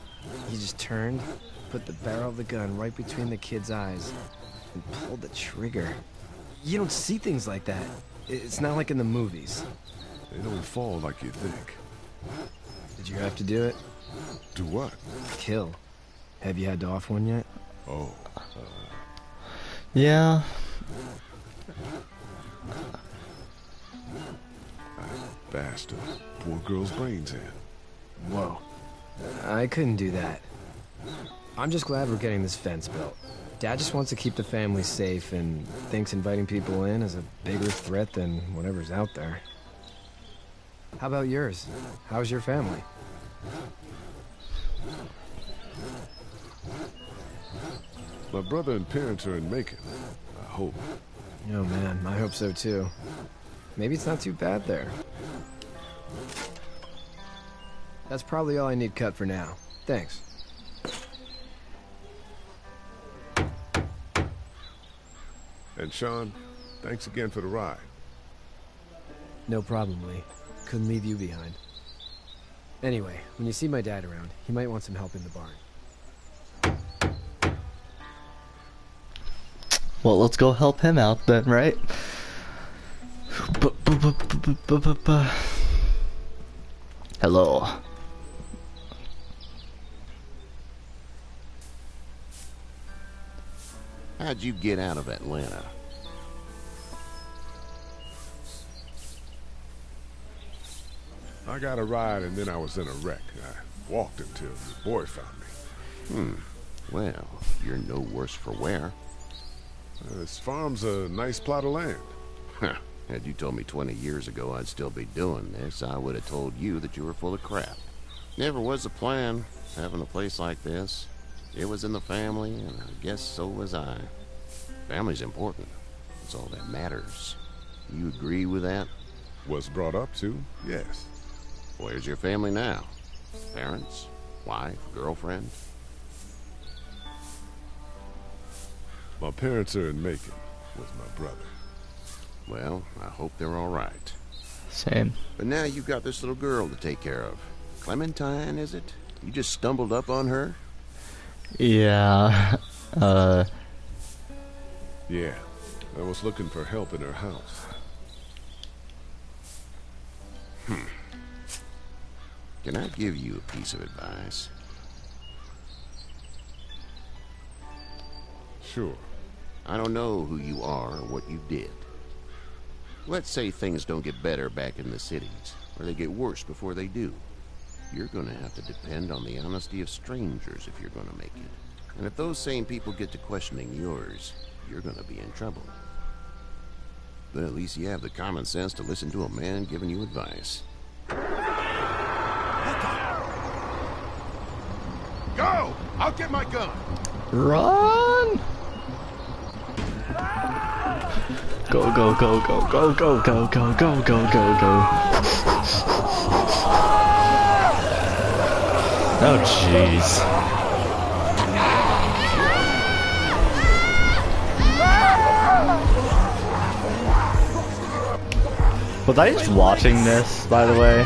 He just turned, put the barrel of the gun right between the kid's eyes, and pulled the trigger. You don't see things like that. It's not like in the movies. They don't fall like you think. Did you have to do it? Do what? Kill. Have you had to off one yet? Oh, yeah. I bashed a poor girl's brains in. Whoa. I couldn't do that. I'm just glad we're getting this fence built. Dad just wants to keep the family safe and thinks inviting people in is a bigger threat than whatever's out there. How about yours? How's your family? My brother and parents are in Macon. I hope. Oh man, I hope so too. Maybe it's not too bad there. That's probably all I need cut for now. Thanks. And Sean, thanks again for the ride. No problem, Lee. Couldn't leave you behind. Anyway, when you see my dad around, he might want some help in the barn. Well, let's go help him out then, right? Hello. How'd you get out of Atlanta? I got a ride and then I was in a wreck. I walked until your boy found me. Well, you're no worse for wear. This farm's a nice plot of land. Had you told me 20 years ago I'd still be doing this, I would have told you that you were full of crap. Never was a plan, having a place like this. It was in the family, and I guess so was I. Family's important. It's all that matters. You agree with that? Was brought up to, yes. Where's your family now? Parents? Wife? Girlfriend? My parents are in Macon with my brother. Well, I hope they're all right. Same. But now you've got this little girl to take care of. Clementine, is it? You just stumbled up on her? Yeah, Yeah, I was looking for help in her house. Can I give you a piece of advice? Sure. I don't know who you are or what you did. Let's say things don't get better back in the cities, or they get worse before they do. You're gonna have to depend on the honesty of strangers if you're gonna make it. And if those same people get to questioning yours, you're gonna be in trouble. But at least you have the common sense to listen to a man giving you advice. Go! I'll get my gun! run! Go, go, go, go, go, go, go, go, go, go, go, go. Oh, jeez. Was I just watching this, by the way?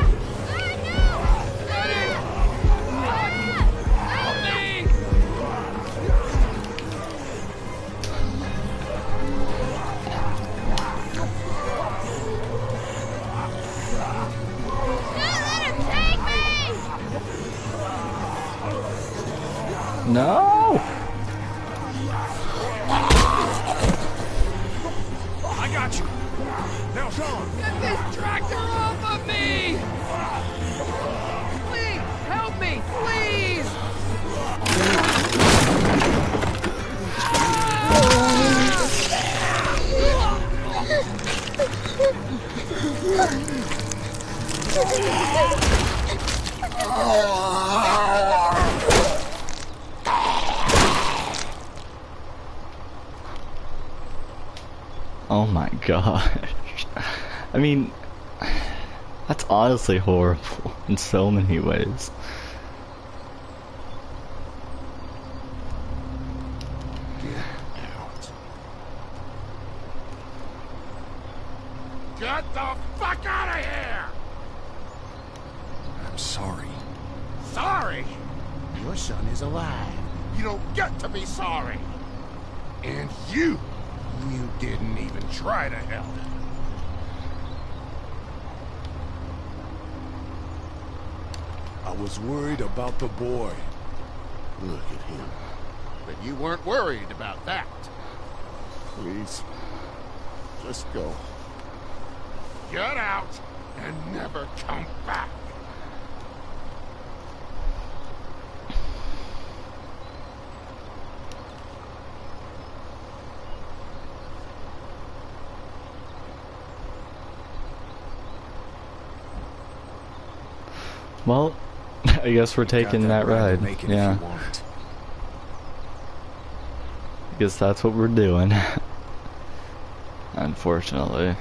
No! I got you! Now, Sean! Get this tractor off of me! Please, help me, please! Oh my gosh. I mean, that's honestly horrible in so many ways. Get the fuck out of here! I'm sorry. Sorry? Your son is alive. You don't get to be sorry. And you didn't even try to help. I was worried about the boy. Look at him. But you weren't worried about that. Please, just go. Get out and never come back. Well, I guess we're taking that ride. Yeah. I guess that's what we're doing. Unfortunately.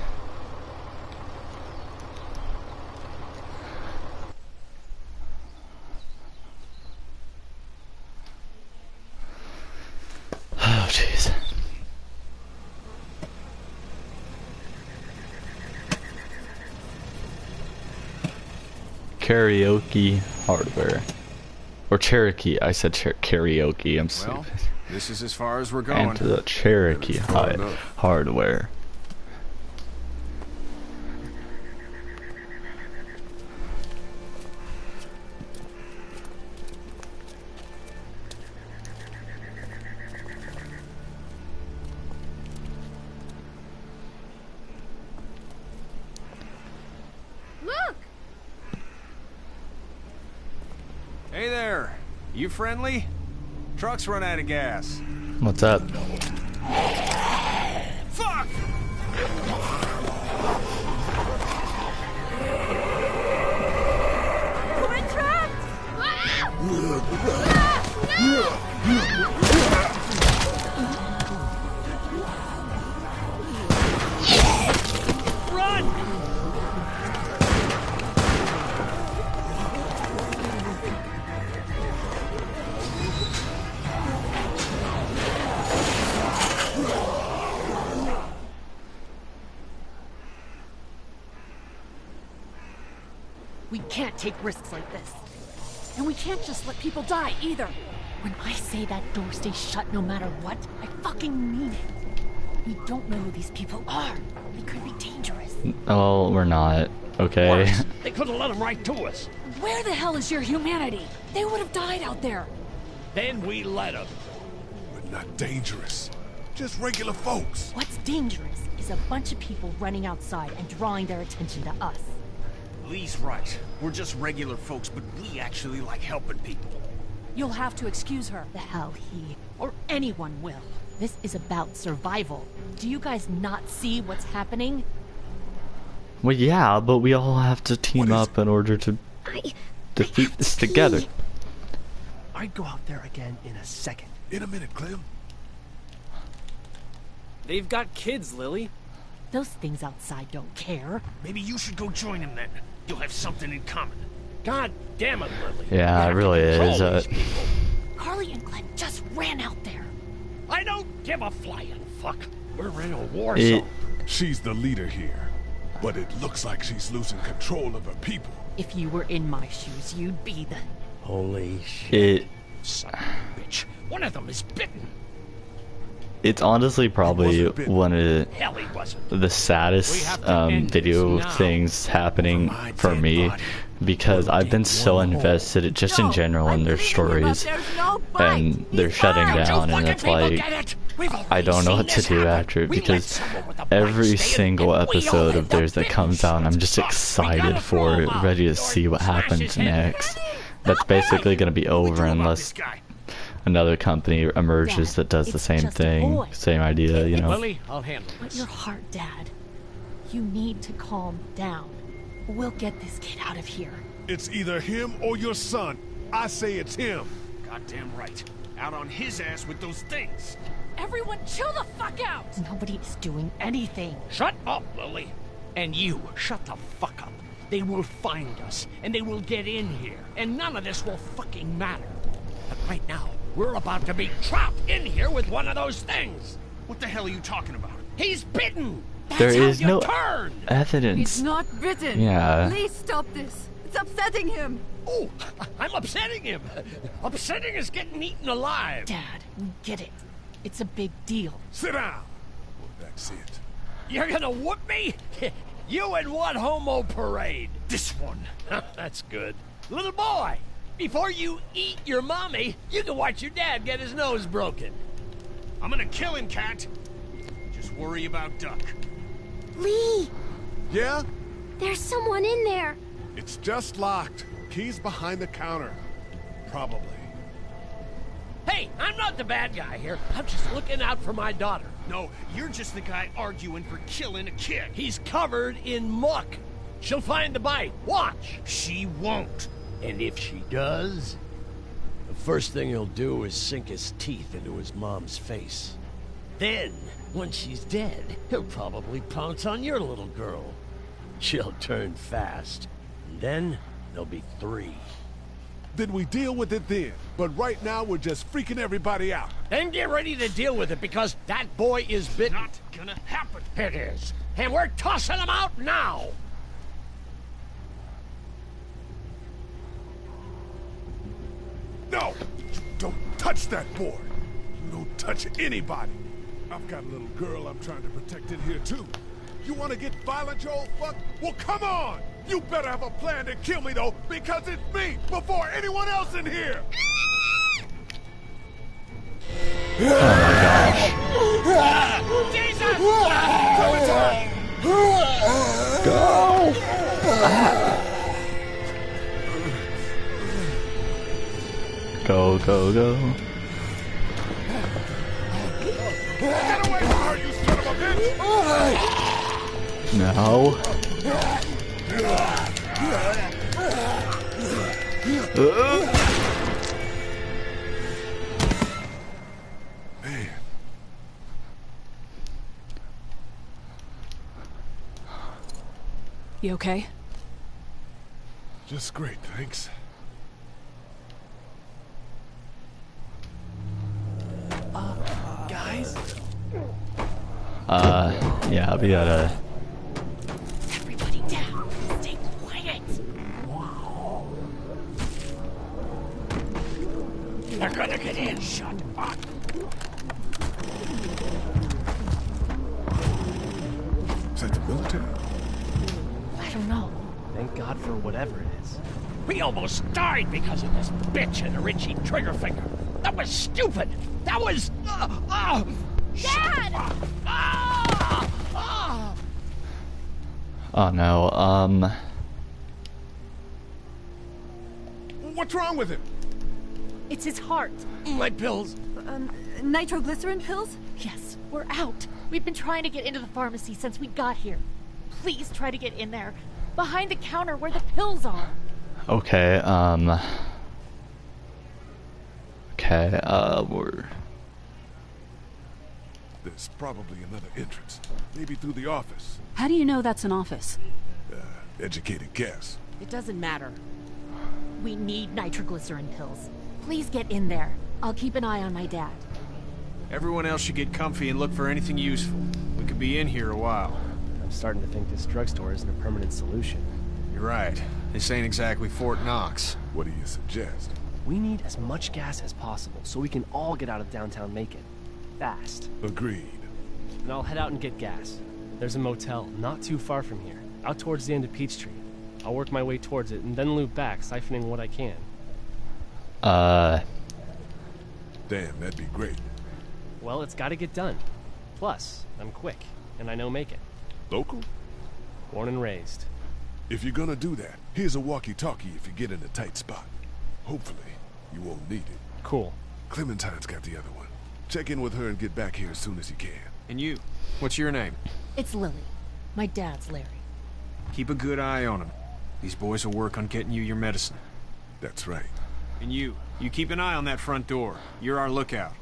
Oh, jeez. Karaoke hardware. Or Cherokee. I said karaoke. I'm stupid. This is as far as we're going. And to the Cherokee hardware. Look! Hey there. You friendly? Truck's run out of gas. What's up? Fuck! We're trapped! Ah! Run! We can't take risks like this. And we can't just let people die, either. When I say that door stays shut no matter what, I fucking mean it. We don't know who these people are. They could be dangerous. Oh, we're not. Okay. Worse, they could have let them right to us. Where the hell is your humanity? They would have died out there. Then we let them. We're not dangerous. Just regular folks. What's dangerous is a bunch of people running outside and drawing their attention to us. Lee's right. We're just regular folks, but we actually like helping people. You'll have to excuse her. The hell he or anyone will. This is about survival. Do you guys not see what's happening? Well, yeah, but we all have to team up in order to defeat this together. I'd go out there again in a second. In a minute, Clem. They've got kids, Lily. Those things outside don't care. Maybe you should go join them then. You'll have something in common. God damn it, Lily. Yeah, it really is. Carly and Glenn just ran out there. I don't give a flying fuck. We're in a war zone. She's the leader here, but it looks like she's losing control of her people. If you were in my shoes, you'd be the... Holy shit. It... Son of a bitch. One of them is bitten. It's honestly probably one of Hell, he wasn't. the saddest video things happening for me, because I've been so invested just in general in their stories, and they're shutting down, and it's like I don't know what to do after it, because every single episode of theirs that comes out, I'm just excited for it, ready to see what happens next. That's basically going to be over unless another company emerges that does the same thing, same idea, you know. Lily, I'll handle this. But your heart, Dad. You need to calm down. We'll get this kid out of here. It's either him or your son. I say it's him. Goddamn right. Out on his ass with those things. Everyone chill the fuck out! Nobody is doing anything. Shut up, Lily. And you, shut the fuck up. They will find us, and they will get in here, and none of this will fucking matter. But right now, we're about to be trapped in here with one of those things. What the hell are you talking about? He's bitten! There is no turn. evidence. He's not bitten. Yeah. Please stop this. It's upsetting him. Oh, I'm upsetting him. Upsetting is getting eaten alive. Dad, we get it. It's a big deal. Sit down. Well, that's it. You're gonna whoop me? You and what homo parade? This one. That's good. Little boy, before you eat your mommy, you can watch your dad get his nose broken. I'm gonna kill him, Cat. Just worry about Duck. Lee! Yeah? There's someone in there. It's just locked. Key's behind the counter. Probably. Hey, I'm not the bad guy here. I'm just looking out for my daughter. No, you're just the guy arguing for killing a kid. He's covered in muck. She'll find the bite. Watch. She won't. And if she does, the first thing he'll do is sink his teeth into his mom's face. Then, once she's dead, he'll probably pounce on your little girl. She'll turn fast. And then, there'll be 3. Then we deal with it then. But right now, we're just freaking everybody out. Then get ready to deal with it, because that boy is bitten. Not gonna happen. It is. And we're tossing him out now! No! Don't touch that boy! You don't touch anybody! I've got a little girl I'm trying to protect in here, too. You want to get violent, you old fuck? Well, come on! You better have a plan to kill me, though, because it's me before anyone else in here! Oh my gosh. Jesus! Go! Go, go, go. Get away from her, you son of a bitch! No. Man. You okay? Just great, thanks. Guys? Yeah, I'll be at a... Everybody down. Stay quiet. They're gonna get in. Shut up. Is that the military? I don't know. Thank God for whatever it is. We almost died because of this bitch and the Richie trigger finger. That was stupid. That was... Dad! Oh no, What's wrong with him? It's his heart. My pills. Nitroglycerin pills? Yes, we're out. We've been trying to get into the pharmacy since we got here. Please try to get in there. Behind the counter where the pills are. okay, okay, we're... There's probably another entrance. Maybe through the office. How do you know that's an office? Educated guess. It doesn't matter. We need nitroglycerin pills. Please get in there. I'll keep an eye on my dad. Everyone else should get comfy and look for anything useful. We could be in here a while. I'm starting to think this drugstore isn't a permanent solution. You're right. This ain't exactly Fort Knox. What do you suggest? We need as much gas as possible so we can all get out of downtown Macon. Fast. Agreed. And I'll head out and get gas. There's a motel not too far from here, out towards the end of Peachtree. I'll work my way towards it and then loop back, siphoning what I can. Damn, that'd be great. Well, it's gotta get done. Plus, I'm quick, and I know Macon. Local? Born and raised. If you're gonna do that, here's a walkie-talkie if you get in a tight spot. Hopefully, you won't need it. Cool. Clementine's got the other one. Check in with her and get back here as soon as you can. And you, what's your name? It's Lily. My dad's Larry. Keep a good eye on him. These boys will work on getting you your medicine. That's right. And you keep an eye on that front door. You're our lookout.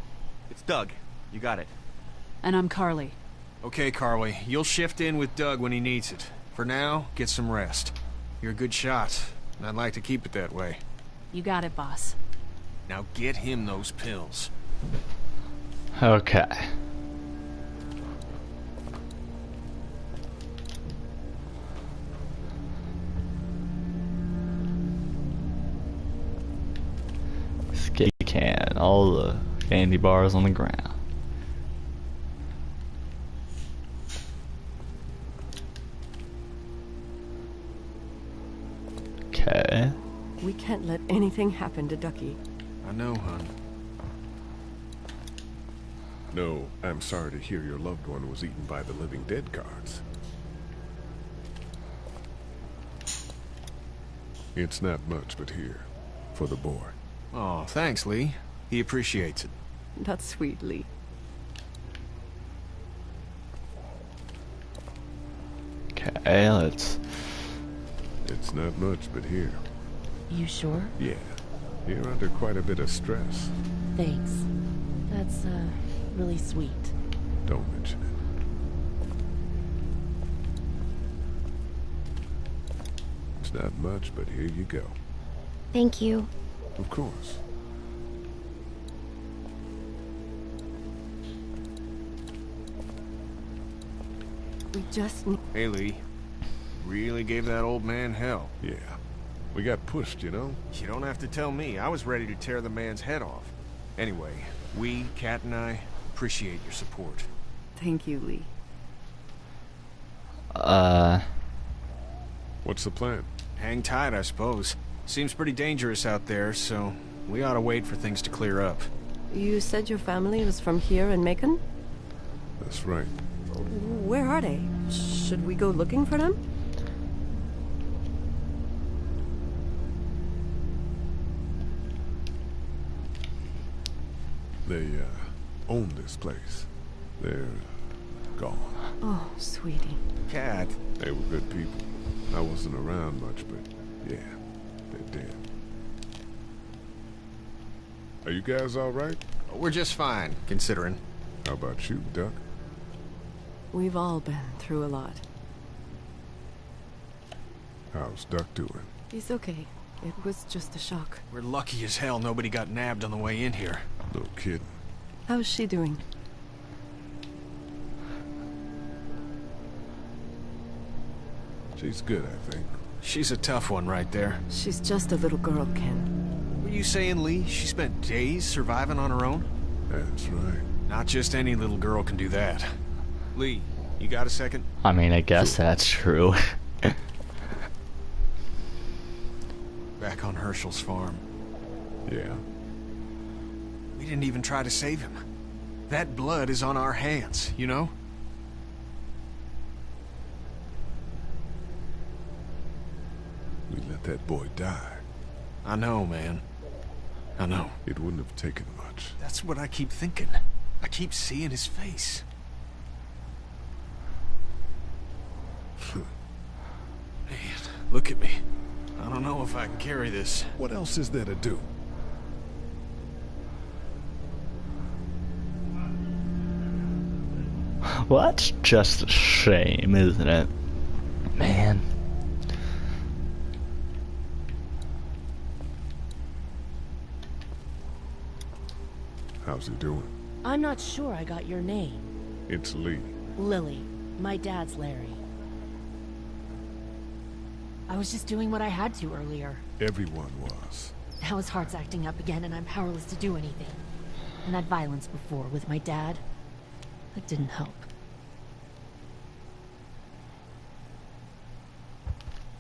It's Doug. You got it. And I'm Carly. Okay, Carly. You'll shift in with Doug when he needs it. For now, get some rest. You're a good shot, and I'd like to keep it that way. You got it, boss. Now get him those pills. Okay. Skate can, all the candy bars on the ground. Okay. We can't let anything happen to Ducky. I know, hon. No, I'm sorry to hear your loved one was eaten by the living dead guards. It's not much, but here, for the boy. Oh, thanks, Lee. He appreciates it. That's sweet, Lee. Okay, let's... It's not much, but here. You sure? Yeah. You're under quite a bit of stress. Thanks. That's, really sweet. Don't mention it. It's not much, but here you go. Thank you. Of course. We just need... Hey, Lee. Really gave that old man hell. Yeah. We got pushed, you know? You don't have to tell me. I was ready to tear the man's head off. Anyway, we, Kat and I, appreciate your support. Thank you, Lee. What's the plan? Hang tight, I suppose. Seems pretty dangerous out there, so we ought to wait for things to clear up. You said your family was from here in Macon? That's right. Where are they? Should we go looking for them? They, own this place. They're gone. Oh, sweetie. Kat. They were good people. I wasn't around much, but yeah, they're dead. Are you guys all right? We're just fine, considering. How about you, Duck? We've all been through a lot. How's Duck doing? He's okay. It was just a shock. We're lucky as hell nobody got nabbed on the way in here. No kidding. How's she doing? She's good, I think. She's a tough one right there. She's just a little girl, Ken. Were you saying, Lee, she spent days surviving on her own? That's right. Not just any little girl can do that. Lee, you got a second? I mean, I guess that's true. Back on Herschel's farm. Yeah. We didn't even try to save him. That blood is on our hands, you know? We let that boy die. I know, man. I know. It wouldn't have taken much. That's what I keep thinking. I keep seeing his face. Man, look at me. I don't know if I can carry this. What else is there to do? Well, that's just a shame, isn't it? Man. How's he doing? I'm not sure I got your name. It's Lee. Lily. My dad's Larry. I was just doing what I had to earlier. Everyone was. Now his heart's acting up again and I'm powerless to do anything. And that violence before with my dad, that didn't help.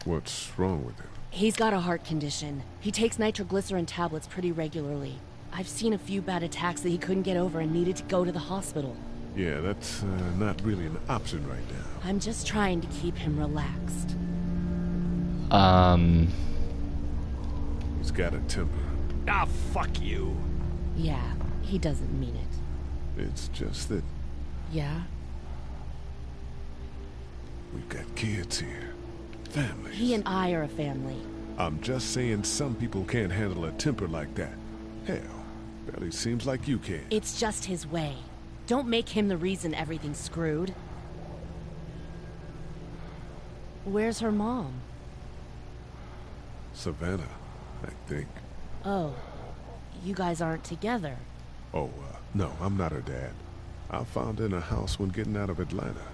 What's wrong with him? He's got a heart condition. He takes nitroglycerin tablets pretty regularly. I've seen a few bad attacks that he couldn't get over and needed to go to the hospital. Yeah, that's not really an option right now. I'm just trying to keep him relaxed. He's got a temper. Ah, fuck you. Yeah, he doesn't mean it. It's just that Yeah? we've got kids here. Families. He and I are a family. I'm just saying some people can't handle a temper like that. Hell, barely seems like you can. It's just his way. Don't make him the reason everything's screwed. Where's her mom? Savannah, I think. Oh, you guys aren't together. Oh, no, I'm not her dad. I found her in a house when getting out of Atlanta.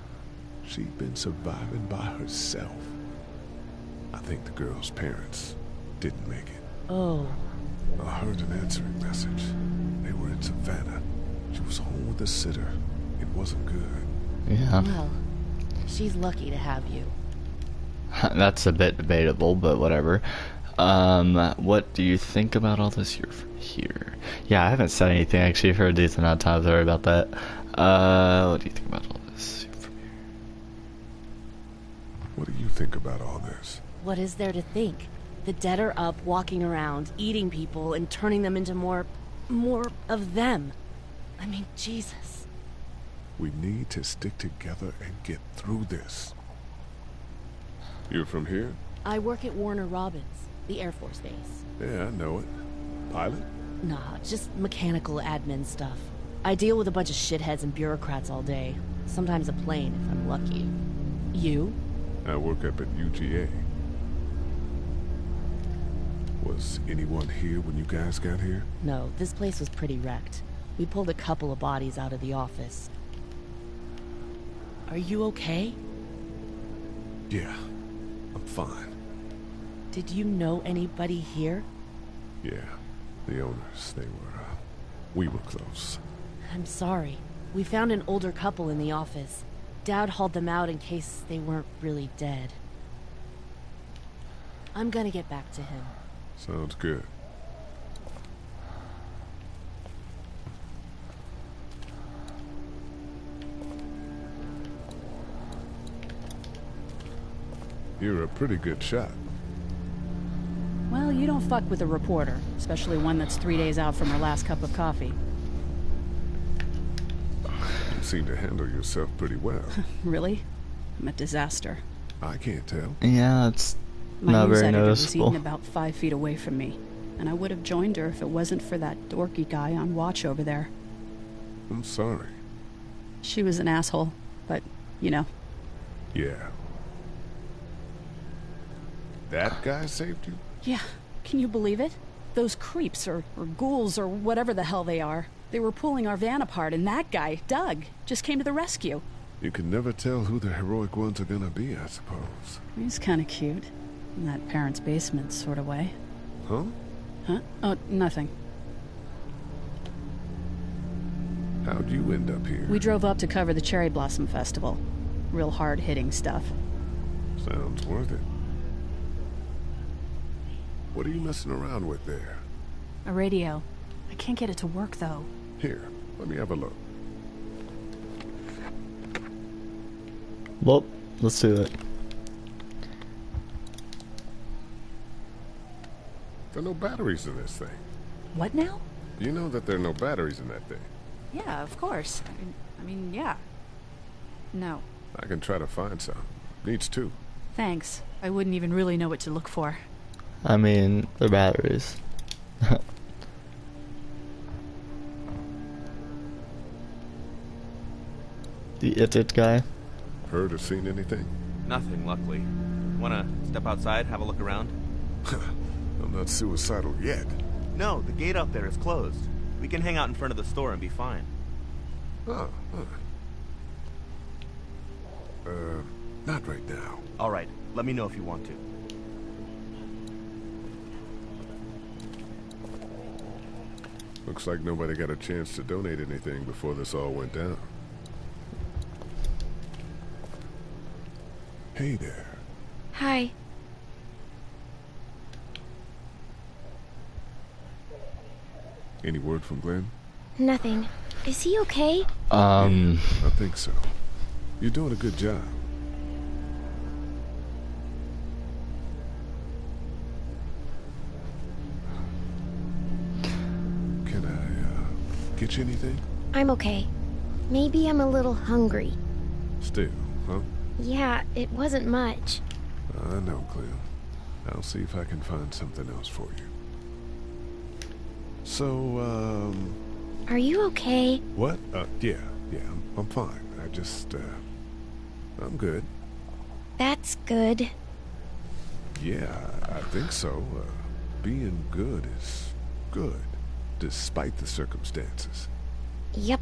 She'd been surviving by herself. I think the girl's parents didn't make it. Oh. I heard an answering message. They were in Savannah. She was home with a sitter. It wasn't good. Yeah. Well, she's lucky to have you. That's a bit debatable, but whatever. What do you think about all this here? Yeah, I haven't said anything actually for a decent amount of time. Sorry about that. What do you think about all this from here? What do you think about all this? What is there to think? The dead are up, walking around, eating people, and turning them into more of them. I mean, Jesus. We need to stick together and get through this. You're from here? I work at Warner Robins. The Air Force Base. Yeah, I know it. Pilot? Nah, just mechanical admin stuff. I deal with a bunch of shitheads and bureaucrats all day. Sometimes a plane, if I'm lucky. You? I work up at UGA. Was anyone here when you guys got here? No, this place was pretty wrecked. We pulled a couple of bodies out of the office. Are you okay? Yeah, I'm fine. Did you know anybody here? Yeah, the owners, we were close. I'm sorry. We found an older couple in the office. Dad hauled them out in case they weren't really dead. I'm gonna get back to him. Sounds good. You're a pretty good shot. Well, you don't fuck with a reporter, especially one that's 3 days out from her last cup of coffee. You seem to handle yourself pretty well. Really? I'm a disaster. I can't tell. Yeah, it's My not news very editor was noticeable. eaten about 5 feet away from me, and I would have joined her if it wasn't for that dorky guy on watch over there. I'm sorry. She was an asshole, but, you know. Yeah. That guy saved you? Yeah, can you believe it? Those creeps, or ghouls, or whatever the hell they are. They were pulling our van apart, and that guy, Doug, just came to the rescue. You can never tell who the heroic ones are gonna be, I suppose. He's kind of cute. In that parents' basement sort of way. Huh? Huh? Oh, nothing. How'd you end up here? We drove up to cover the Cherry Blossom Festival. Real hard-hitting stuff. Sounds worth it. What are you messing around with there? A radio. I can't get it to work, though. Here, let me have a look. Well, let's do it. There are no batteries in this thing. What now? You know that there are no batteries in that thing. Yeah, of course. I mean, yeah. No. I can try to find some. Needs two. Thanks. I wouldn't even really know what to look for. I mean, they're batteries. The it guy. Heard or seen anything? Nothing, luckily. Wanna step outside, have a look around? I'm not suicidal yet. No, the gate out there is closed. We can hang out in front of the store and be fine. Oh, not right now. Alright, let me know if you want to. Looks like nobody got a chance to donate anything before this all went down. Hey there. Hi. Any word from Glenn? Nothing. Is he okay? I think so. You're doing a good job. Can I, get you anything? I'm okay. Maybe I'm a little hungry. Still, huh? Yeah, it wasn't much. I know, Clem. I'll see if I can find something else for you. So, Are you okay? What? Yeah, I'm fine. I just, I'm good. That's good. Yeah, I think so. Being good is good, despite the circumstances. Yep.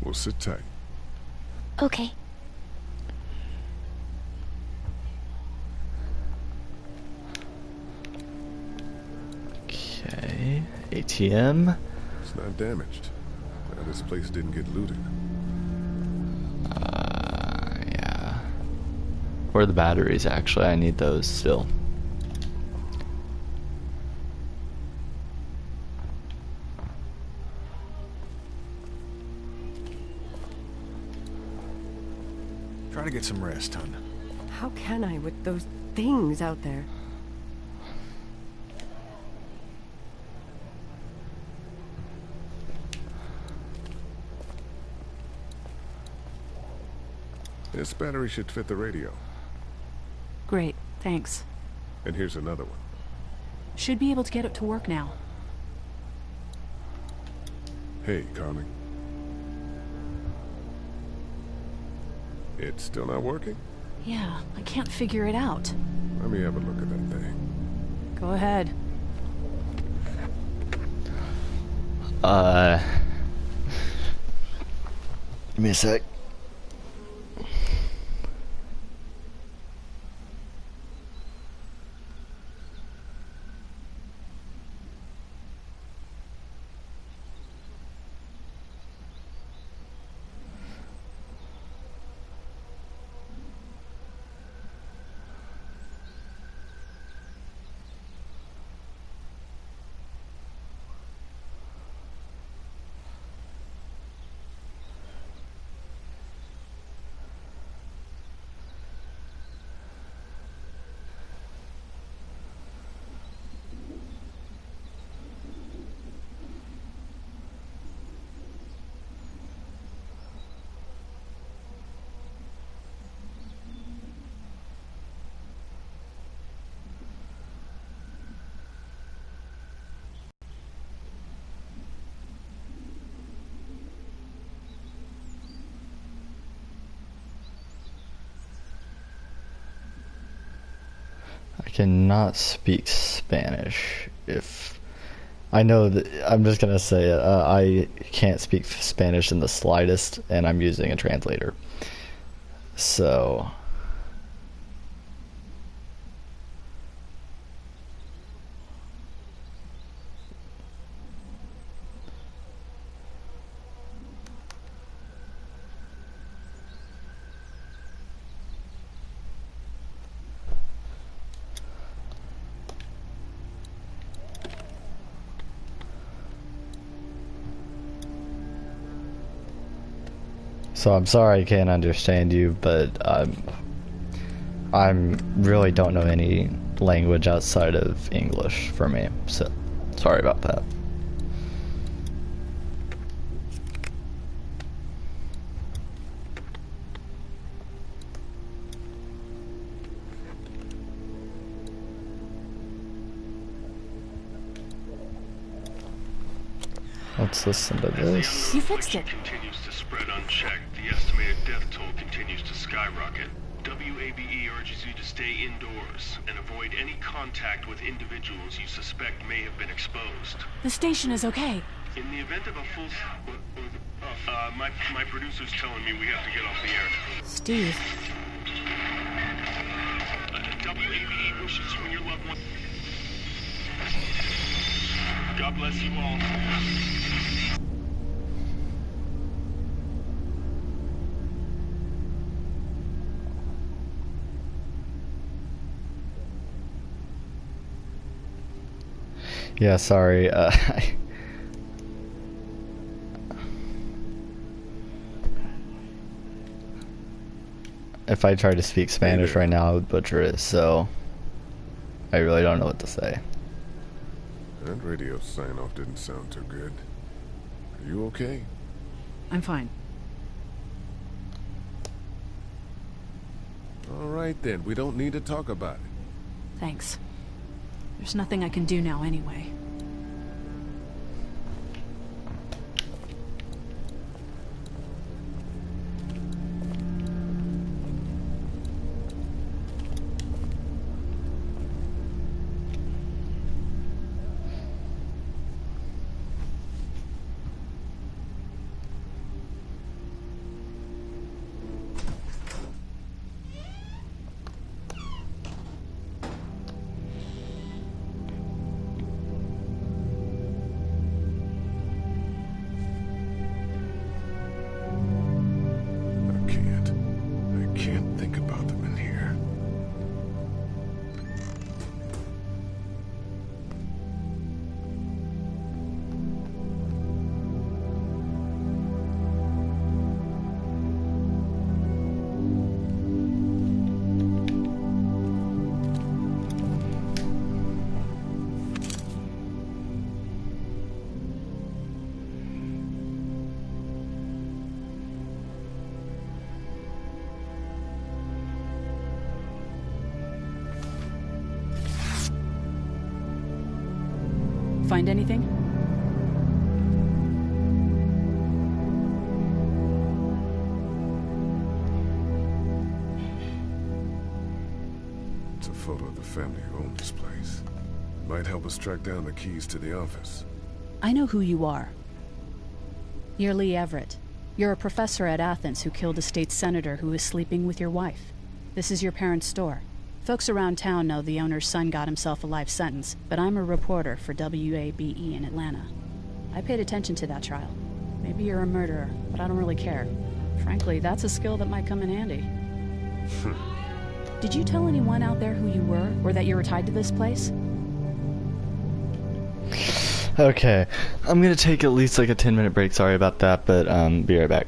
We'll sit tight. Okay. Okay, ATM. It's not damaged. This place didn't get looted. Yeah. Where are the batteries, actually? I need those still. Try to get some rest, hon. How can I with those things out there? This battery should fit the radio. Great, thanks. And here's another one. Should be able to get it to work now. Hey, Carly. It's still not working? Yeah, I can't figure it out. Let me have a look at that thing. Go ahead. Give me a sec. I cannot speak Spanish. If I know that, I'm just gonna say it. I can't speak Spanish in the slightest, and I'm using a translator. So. So I'm sorry I can't understand you, but I'm really don't know any language outside of English for me, so sorry about that. Let's listen to this. You fixed it. Continues to spread unchecked. The estimated death toll continues to skyrocket. WABE urges you to stay indoors and avoid any contact with individuals you suspect may have been exposed. The station is okay. In the event of a full... my producer's telling me we have to get off the air. Steve. WABE wishes you and your loved one... God bless you all. Yeah, sorry. If I tried to speak Spanish right now, I would butcher it, so I really don't know what to say. That radio sign-off didn't sound too good. Are you okay? I'm fine. All right then, we don't need to talk about it. Thanks. There's nothing I can do now anyway. Find anything? It's a photo of the family who owned this place. Might help us track down the keys to the office. I know who you are. You're Lee Everett. You're a professor at Athens who killed a state senator who was sleeping with your wife. This is your parents' store. Folks around town know the owner's son got himself a life sentence, but I'm a reporter for WABE in Atlanta. I paid attention to that trial. Maybe you're a murderer, but I don't really care. Frankly, that's a skill that might come in handy. Did you tell anyone out there who you were, or that you were tied to this place? Okay, I'm gonna take at least like a 10-minute break. Sorry about that, but be right back.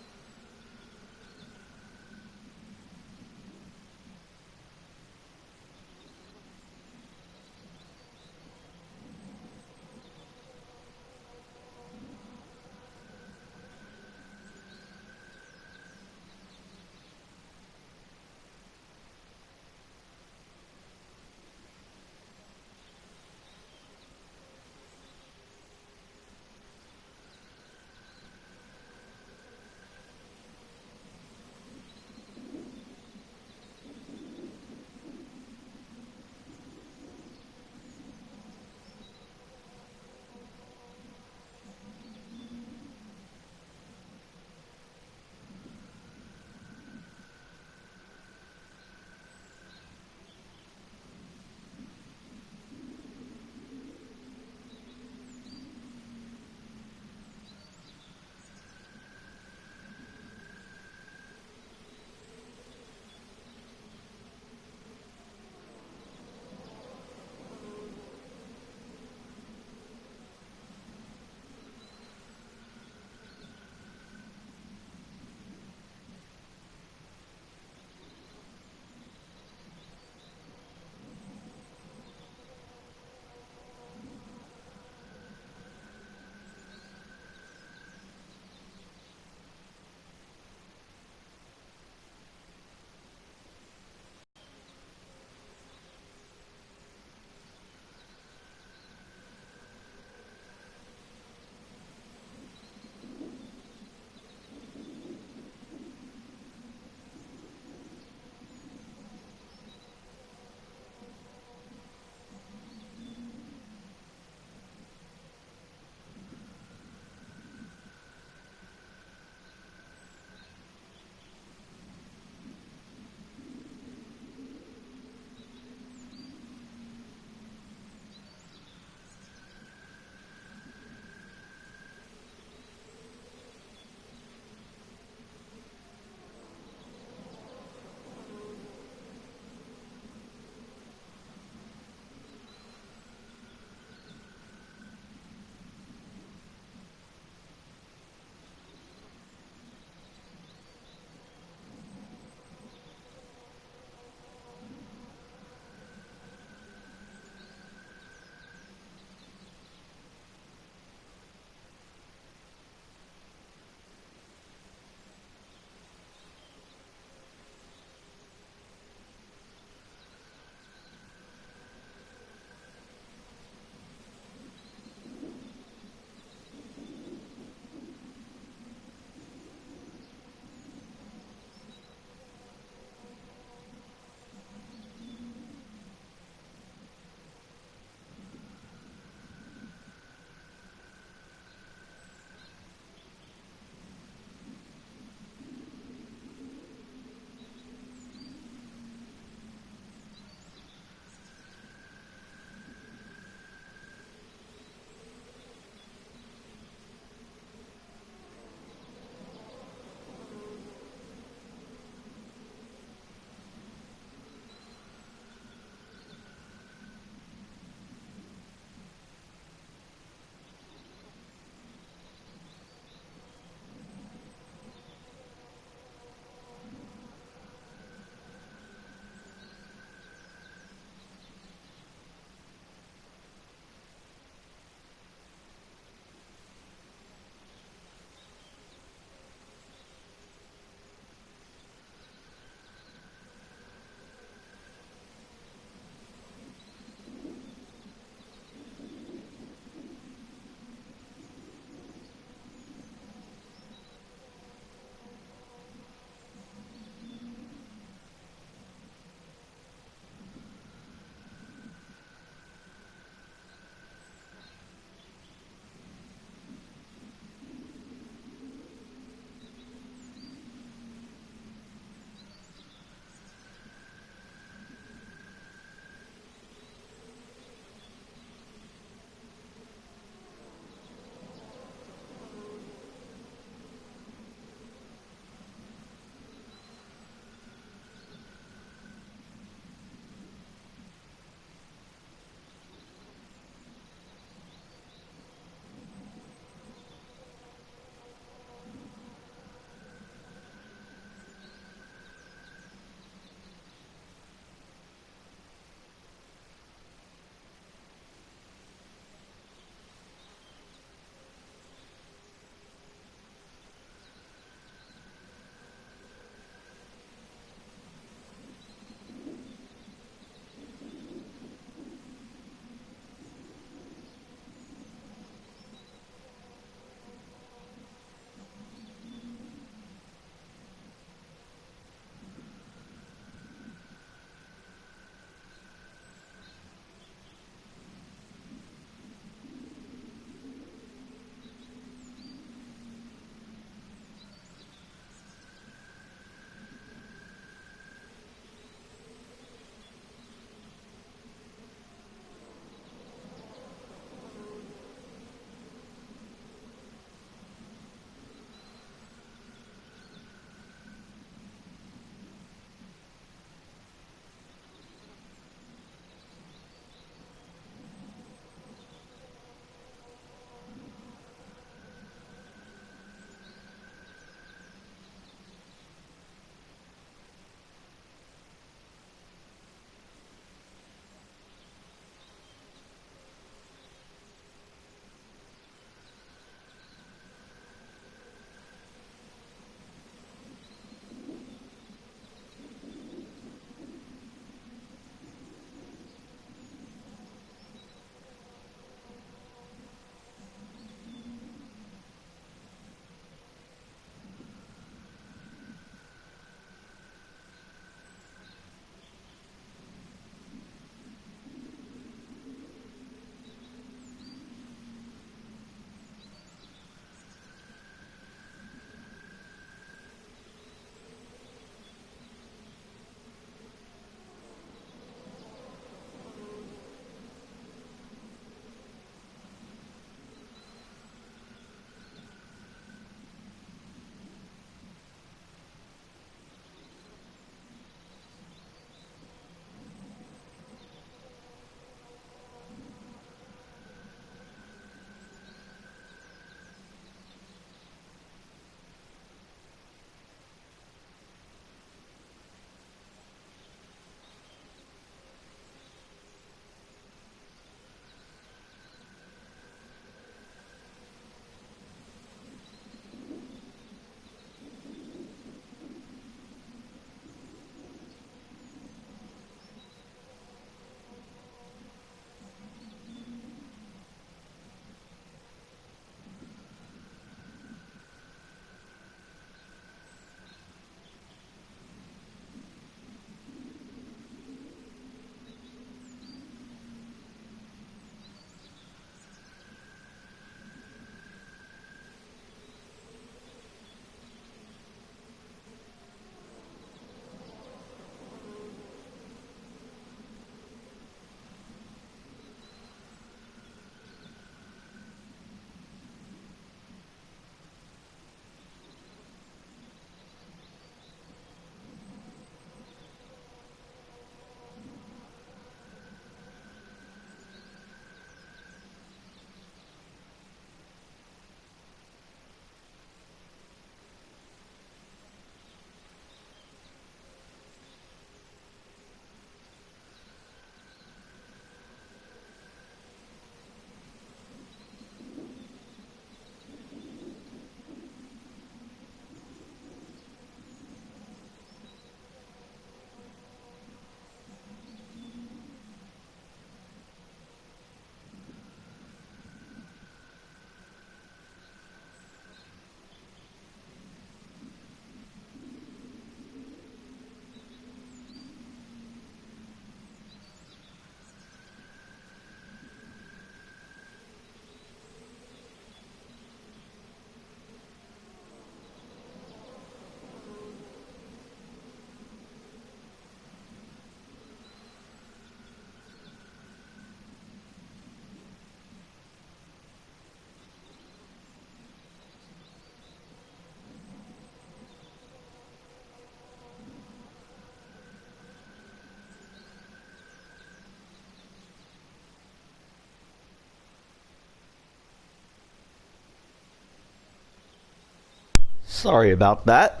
Sorry about that.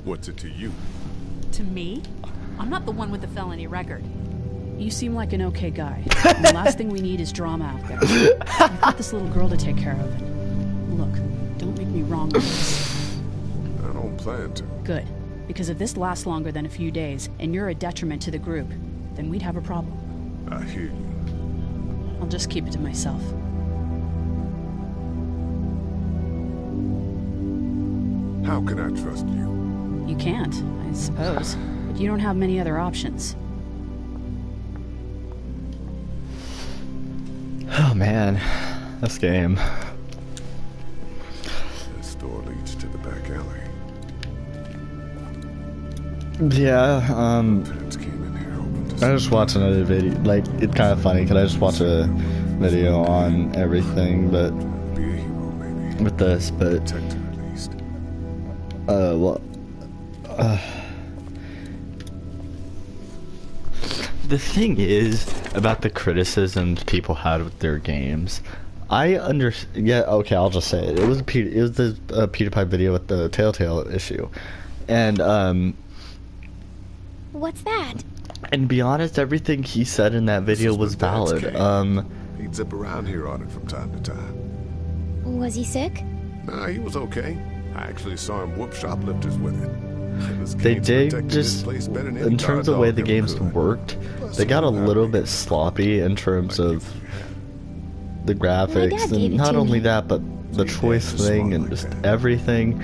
What's it to you? To me? I'm not the one with the felony record. You seem like an okay guy. And the last thing we need is drama out there. I've got this little girl to take care of. And look, don't make me wrong on this. I don't plan to. Good. Because if this lasts longer than a few days, and you're a detriment to the group, then we'd have a problem. I hear you. I'll just keep it to myself. How can I trust you? You can't, I suppose. But you don't have many other options. Oh man, this game. This door leads to the back alley. Yeah, Parents came in here hoping to I just watched another video. Like, it's kind of funny because I just watched a video on everything, but be a hero, maybe. with this, but Protect her at least. well, the thing is about the criticisms people had with their games. Yeah, okay, I'll just say it. It was the PewDiePie video with the Telltale issue, and What's that? and to be honest, everything he said in that video was valid. He'd zip around here on it from time to time. Was he sick? Nah, he was okay. I actually saw him whoop shoplifters with it. They did just, in terms of the way the games worked, they got a little bit sloppy in terms of the graphics, and not only that, but the choice thing and just everything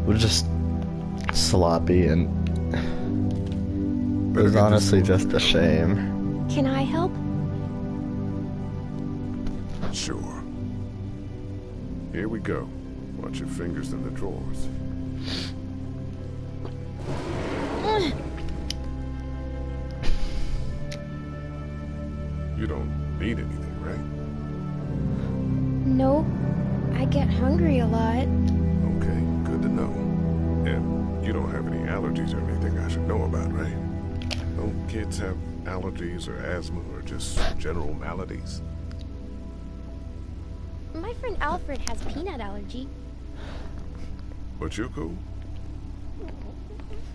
was just sloppy, and it was honestly just a shame. Can I help? Sure. Here we go. Watch your fingers in the drawers. You don't need anything, right? No. I get hungry a lot. Okay, good to know. And you don't have any allergies or anything I should know about, right? Don't kids have allergies or asthma or just general maladies? My friend Alfred has peanut allergy. But you're cool?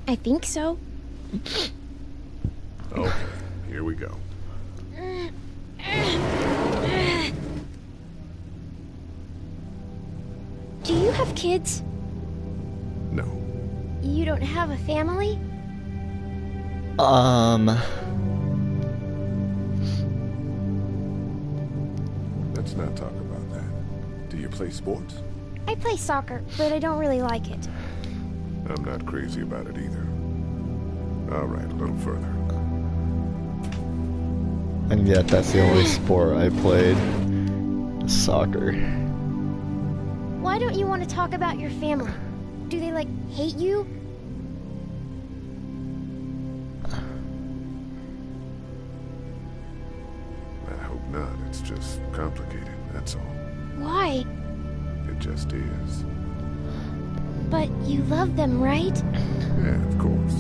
I think so. Okay, here we go. Do you have kids? No. You don't have a family? Let's not talk about that. Do you play sports? I play soccer, but I don't really like it. I'm not crazy about it either. All right, a little further. And yet, that's the only sport I played. Soccer. Why don't you want to talk about your family? Do they, like, hate you? I hope not. It's just complicated, that's all. Why? It just is. But you love them, right? Yeah, of course.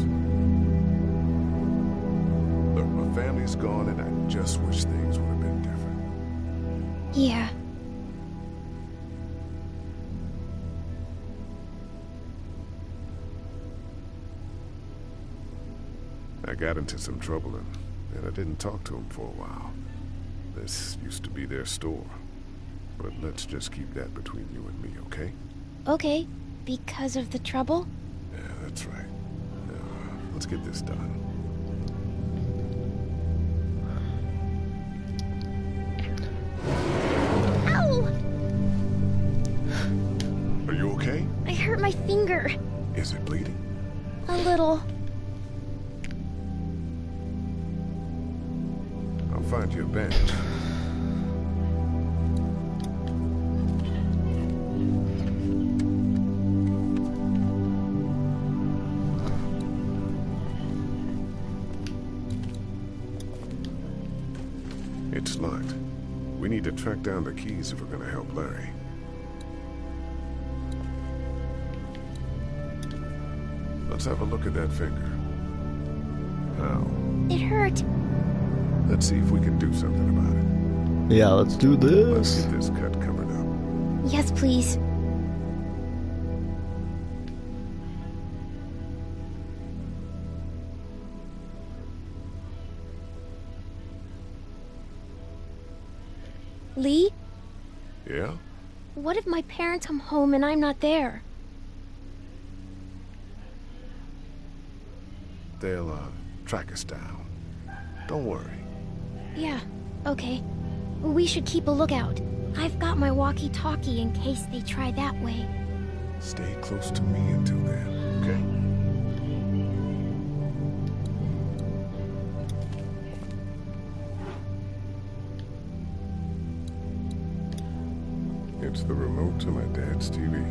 Look, my family's gone and I just wish things would have been different. Yeah. I got into some trouble and I didn't talk to them for a while. This used to be their store. But let's just keep that between you and me, okay? Okay. Because of the trouble? Yeah, that's right. Now, let's get this done. Ow! Are you okay? I hurt my finger. Is it bleeding? A little. I'll find you a bandage. It's locked. We need to track down the keys if we're gonna help Larry. Let's have a look at that finger. Now, It hurt. let's see if we can do something about it. Yeah, let's do Let's this. get this cut covered up. Yes, please. Lee? Yeah? What if my parents come home and I'm not there? They'll, track us down. Don't worry. Yeah, okay. We should keep a lookout. I've got my walkie-talkie in case they try that way. Stay close to me until then, okay? It's the remote to my dad's TV.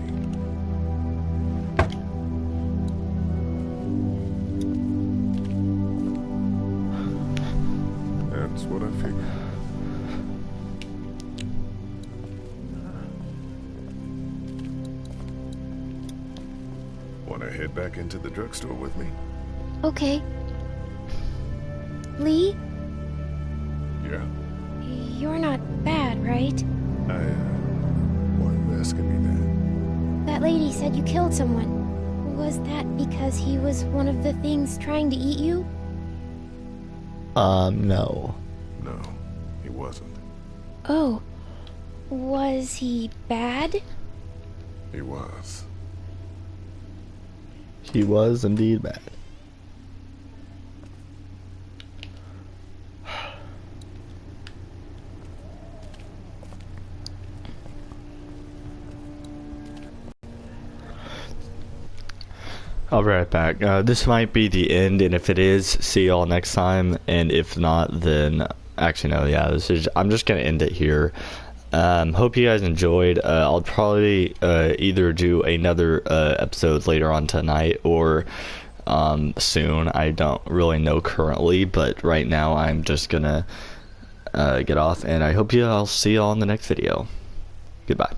That's what I figured. Want to head back into the drugstore with me? Okay. Lee? Yeah? You're not bad, right? Why are you asking me That lady said you killed someone. Was that because he was one of the things trying to eat you? No. No, he wasn't. Oh. Was he bad? He was. He was indeed bad. I'll be right back. This might be the end, and if it is, see y'all next time. And if not, then actually no, yeah, I'm just gonna end it here. Hope you guys enjoyed. I'll probably either do another episode later on tonight or soon. I don't really know currently, but right now I'm just gonna get off, and I hope I'll see y'all in the next video. Goodbye.